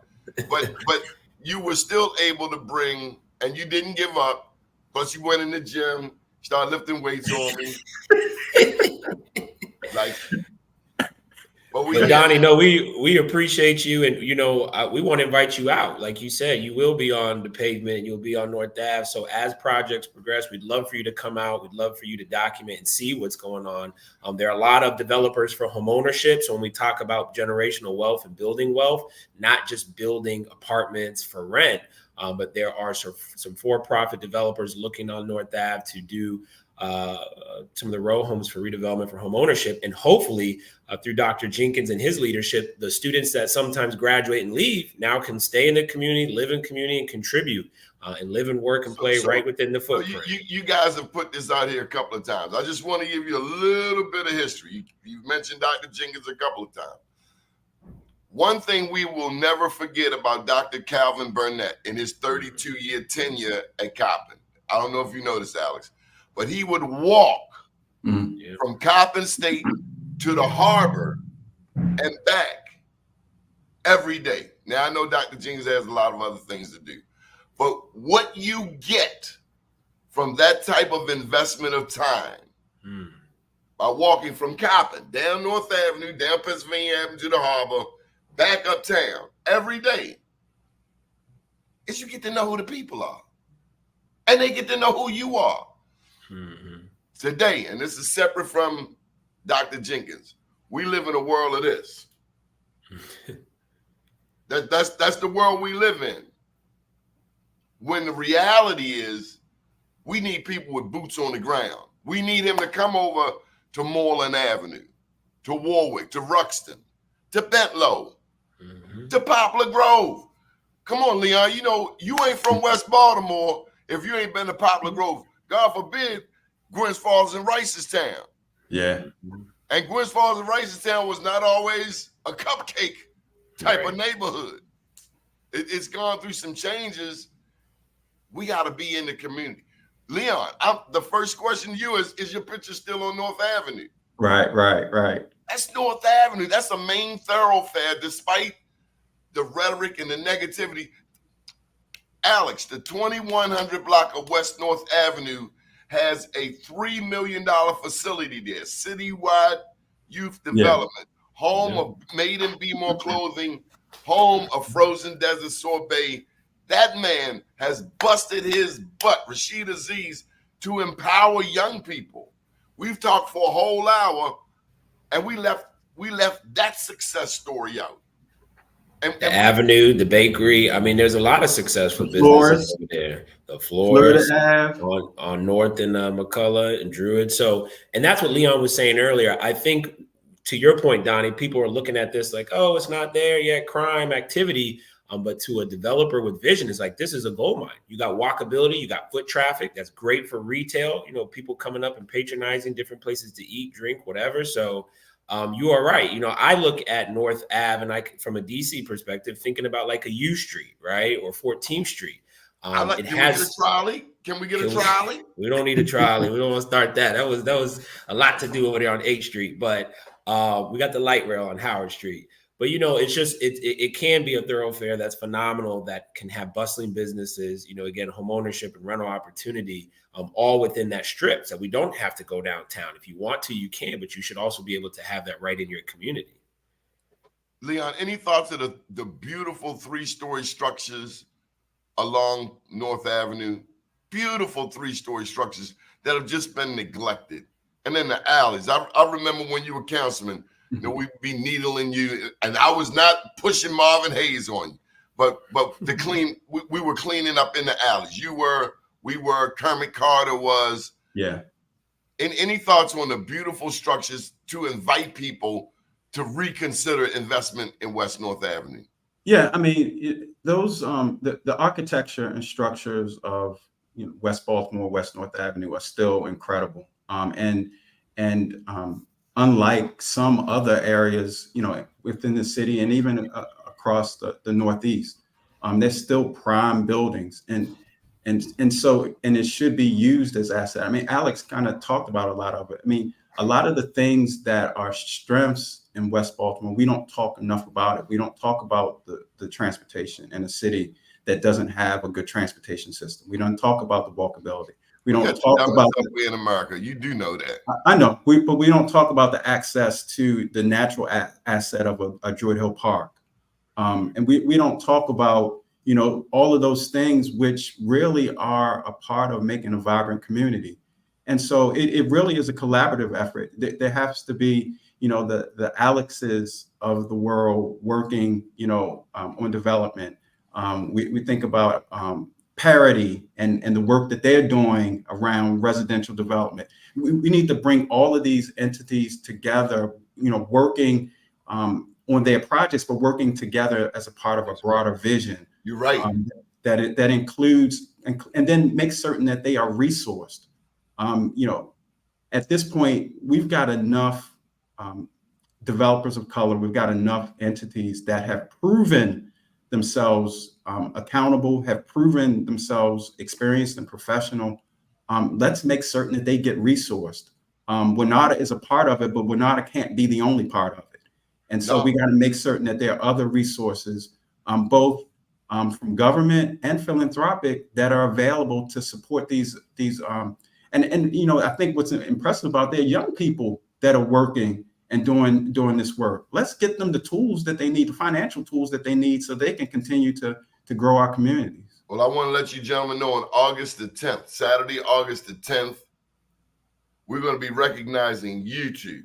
But you were still able to bring, and you didn't give up. Plus, you went in the gym, started lifting weights on me, But Donnie, no, we appreciate you, and we want to invite you out. Like you said, you will be on the pavement, and you'll be on North Ave. So as projects progress, we'd love for you to come out. We'd love for you to document and see what's going on. There are a lot of developers for home ownership. So when we talk about generational wealth and building wealth, not just building apartments for rent, but there are some for-profit developers looking on North Ave to do some of the row homes for redevelopment for home ownership. And hopefully through Dr. Jenkins and his leadership, the students that sometimes graduate and leave now can stay in the community, live in community, and contribute and live and work and play right within the footprint. You guys have put this out here a couple of times. I just want to give you a little bit of history. You've mentioned Dr. Jenkins a couple of times. One thing we will never forget about Dr. Calvin Burnett in his 32-year tenure at Coppin. I don't know if you know this, Alex, but he would walk from Coppin State to the harbor and back every day. Now, I know Dr. Jenkins has a lot of other things to do, but what you get from that type of investment of time by walking from Coppin down North Avenue, down Pennsylvania Avenue to the harbor, back uptown every day, is you get to know who the people are, and they get to know who you are. Today, and this is separate from Dr. Jenkins, we live in a world of this. That's the world we live in. When the reality is, we need people with boots on the ground. We need him to come over to Moreland Avenue, to Warwick, to Ruxton, to Bentlow, to Poplar Grove. Come on, Leon. You ain't from West Baltimore if you ain't been to Poplar Grove. God forbid, Gwynns Falls and Ricestown. Yeah. And Gwynns Falls and Ricestown was not always a cupcake type of neighborhood. It's gone through some changes. We got to be in the community. Leon, the first question to you is your picture still on North Avenue? Right. That's North Avenue. That's a main thoroughfare, despite the rhetoric and the negativity. Alex, the 2100 block of West North Avenue has a $3 million facility there, citywide youth development, home of Made in Be More clothing home of frozen desert sorbet. That man has busted his butt, Rashid Aziz, to empower young people. We've talked for a whole hour, and we left that success story out. The Avenue, the bakery. I mean, there's a lot of successful businesses over there. The floors on North and McCullough and Druid. So, and that's what Leon was saying earlier. I think, to your point, Donnie, people are looking at this like, oh, it's not there yet, crime, activity. But to a developer with vision, it's like, this is a gold mine. You got walkability, you got foot traffic. That's great for retail. You know, people coming up and patronizing different places to eat, drink, whatever. So you are right. You know, I look at North Ave and from a DC perspective, thinking about like a U Street, right? Or 14th Street. Can we get a trolley? Can we get a trolley? We don't need a trolley. We don't want to start that. That was a lot to do over there on 8th Street. But we got the light rail on Howard Street. But, you know, it's just it can be a thoroughfare that's phenomenal, that can have bustling businesses, you know, again, home ownership and rental opportunity, all within that strip. So we don't have to go downtown. If you want to, you can, but you should also be able to have that right in your community. Leon, any thoughts of the beautiful 3-story structures along North Avenue? Beautiful 3-story structures that have just been neglected. And then the alleys. I remember when you were councilman, you know, we'd be needling you, and I was not pushing Marvin Hayes on you, but we were cleaning up in the alleys. We were, Kermit Carter was. Yeah. Any thoughts on the beautiful structures to invite people to reconsider investment in West North Avenue? Yeah, I mean, those the architecture and structures of, you know, West Baltimore, West North Avenue are still incredible. Unlike some other areas, you know, within the city and even across the Northeast, they're still prime buildings, and it should be used as asset. I mean, Alex kind of talked about a lot of it. I mean, a lot of the things that are strengths in West Baltimore, we don't talk enough about it. We don't talk about the transportation in a city that doesn't have a good transportation system. We don't talk about the walkability. We don't talk about in America. You do know that. I know, but we don't talk about the access to the natural asset of a Druid Hill Park, and we don't talk about, you know, all of those things which really are a part of making a vibrant community. And so it really is a collaborative effort. There has to be, you know, the Alexes of the world working, you know, on development. We think about parity and the work that they're doing around residential development. We need to bring all of these entities together, you know, working on their projects, but working together as a part of a broader vision. You're right. That includes and then make certain that they are resourced. You know, at this point, we've got enough developers of color. We've got enough entities that have proven themselves accountable, have proven themselves experienced and professional. Let's make certain that they get resourced. WNADA is a part of it, but WNADA can't be the only part of it. And so we got to make certain that there are other resources, both from government and philanthropic, that are available to support these. And you know, I think what's impressive about they're young people that are working and doing this work. Let's get them the tools that they need, the financial tools that they need, so they can continue to grow our communities. Well, I want to let you gentlemen know on August the 10th, Saturday, August the 10th, we're going to be recognizing you two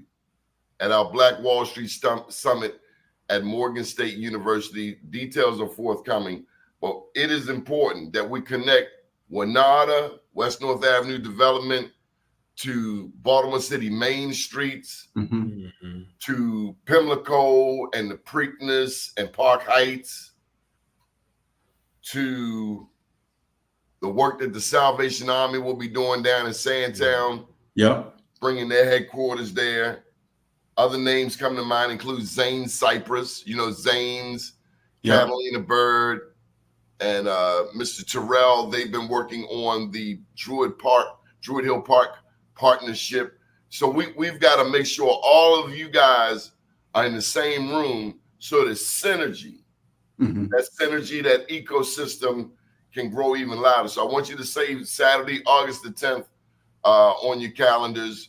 at our Black Wall Street Summit at Morgan State University. Details are forthcoming, but it is important that we connect WNADA, West North Avenue Development, to Baltimore City main streets, to Pimlico and the Preakness and Park Heights, to the work that the Salvation Army will be doing down in Sandtown. Yep. Bringing their headquarters there. Other names come to mind include Zane Cypress, you know, Zane's, Catalina Bird, and Mr. Terrell. They've been working on the Druid Hill Park partnership. So we've got to make sure all of you guys are in the same room, so there's synergy. That synergy, that ecosystem can grow even louder. So I want you to save Saturday, August the 10th on your calendars,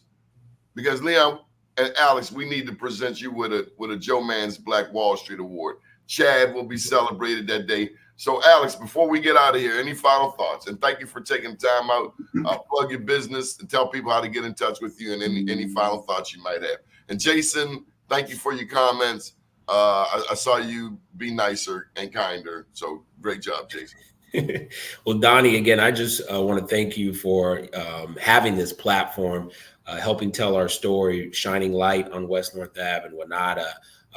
because Leon and Alex, we need to present you with a Joe Mann's Black Wall Street Award. Chad will be celebrated that day. So, Alex, before we get out of here, any final thoughts? And thank you for taking time out. Plug your business and tell people how to get in touch with you and any final thoughts you might have. And Jason, thank you for your comments. I saw you be nicer and kinder. So great job, Jason. Well, Doni, again, I just want to thank you for having this platform, helping tell our story, shining light on West North Ave and WNADA.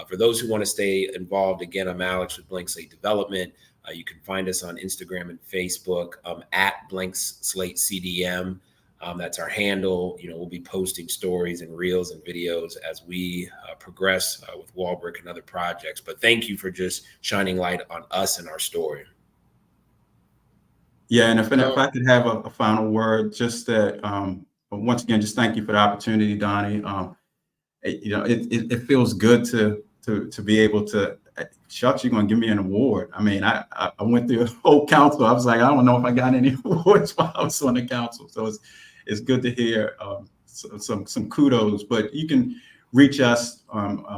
For those who want to stay involved, again, I'm Alex with Blank Slate Development. You can find us on Instagram and Facebook at Blank Slate CDM. That's our handle. We'll be posting stories and reels and videos as we progress with Walbrook and other projects. But thank you for just shining light on us and our story. Yeah, and if I could have a final word, just that once again, just thank you for the opportunity, Doni. It feels good to be able to. Shucks, you're going to give me an award. I mean, I went through a whole council. I was like, I don't know if I got any awards while I was on the council. So it's good to hear some kudos. But you can reach us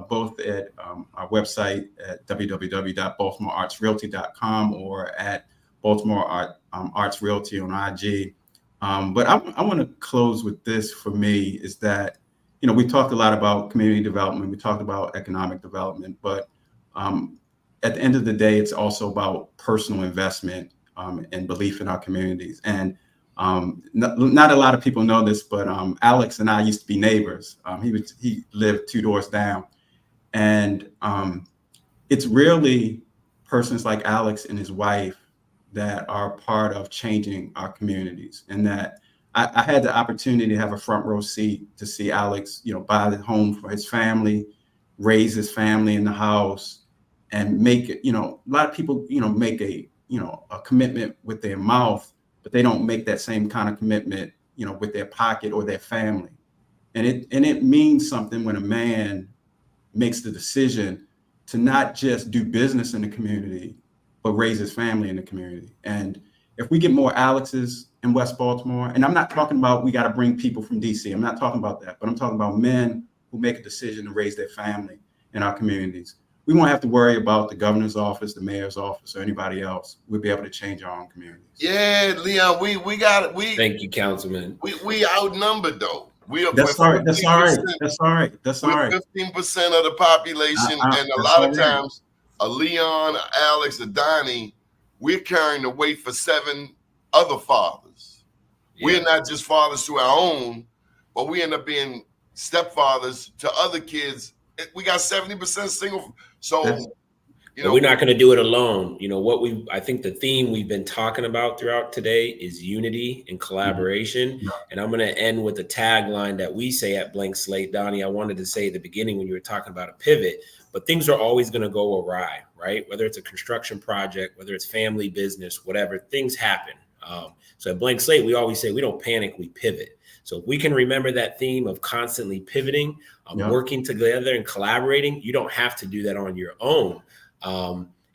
both at our website at www.baltimoreartsrealty.com or at Baltimore Arts Realty on IG. But I want to close with this. For me, is that we talked a lot about community development. We talked about economic development, but at the end of the day, it's also about personal investment and belief in our communities. And not a lot of people know this, but Alex and I used to be neighbors. He lived 2 doors down, and it's really persons like Alex and his wife that are part of changing our communities. And that I had the opportunity to have a front row seat to see Alex, buy the home for his family, raise his family in the house, and make it, a lot of people, make a commitment with their mouth, but they don't make that same kind of commitment, with their pocket or their family. And it means something when a man makes the decision to not just do business in the community, but raise his family in the community. And if we get more Alexes in West Baltimore, and I'm not talking about we got to bring people from DC, I'm not talking about that, but I'm talking about men who make a decision to raise their family in our communities. We won't have to worry about the governor's office, the mayor's office, or anybody else. We'll be able to change our own communities. Yeah, Leon, we got it. Thank you, Councilman. We outnumbered though. That's all right. That's all right. That's all right. 15% of the population, and a lot of times, a Leon, Alex, a Doni, we're carrying the weight for 7 other fathers. Yeah. We're not just fathers to our own, but we end up being stepfathers to other kids. We got 70% single. So, we're not going to do it alone. I think the theme we've been talking about throughout today is unity and collaboration. Mm-hmm. And I'm going to end with a tagline that we say at Blank Slate. Doni, I wanted to say at the beginning when you were talking about a pivot, but things are always going to go awry, right? Whether it's a construction project, whether it's family business, whatever, things happen. So at Blank Slate, we always say we don't panic, we pivot. So if we can remember that theme of constantly pivoting, working together and collaborating, you don't have to do that on your own.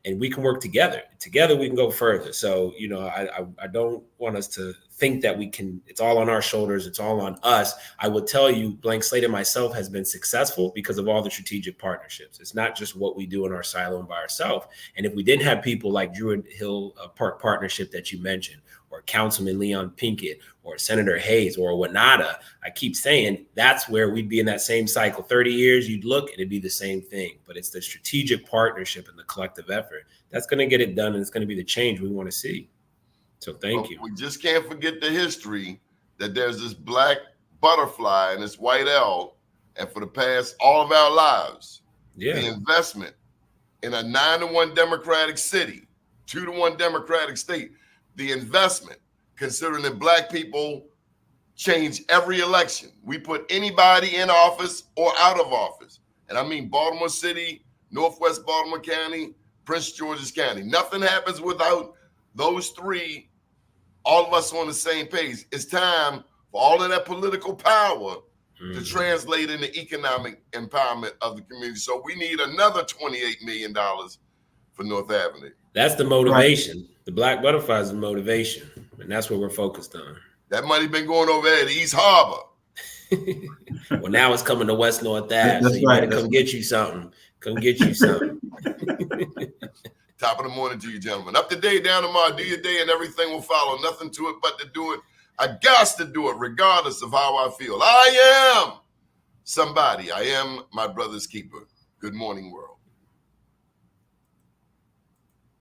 And we can work together. Together, we can go further. So, I don't want us to think that it's all on our shoulders. It's all on us. I will tell you, Blank Slate and myself has been successful because of all the strategic partnerships. It's not just what we do in our silo and by ourselves. And if we didn't have people like Druid Hill Park Partnership that you mentioned, or Councilman Leon Pinkett, or Senator Hayes, or WNADA, I keep saying that's where we'd be in that same cycle. 30 years, you'd look, and it'd be the same thing. But it's the strategic partnership and the collective effort that's going to get it done, and it's going to be the change we want to see. So thank you. We just can't forget the history that there's this black butterfly and this white L, and for the past all of our lives, the investment in a 9-1 Democratic city, 2-1 Democratic state, the investment, considering that black people change every election. We put anybody in office or out of office. And I mean Baltimore City, Northwest Baltimore County, Prince George's County. Nothing happens without those 3, all of us on the same page. It's time for all of that political power to translate into economic empowerment of the community. So we need another $28 million for North Avenue. That's the motivation. Right. The black butterfly is the motivation, and that's what we're focused on. That money been going over there to East Harbor. Well, now it's coming to West North Ave. So you better come get you something. Come get you some. Top of the morning to you, gentlemen. Up to date, down tomorrow. Do your day and everything will follow. Nothing to it but to do it. I got to do it regardless of how I feel. I am somebody. I am my brother's keeper. Good morning, world.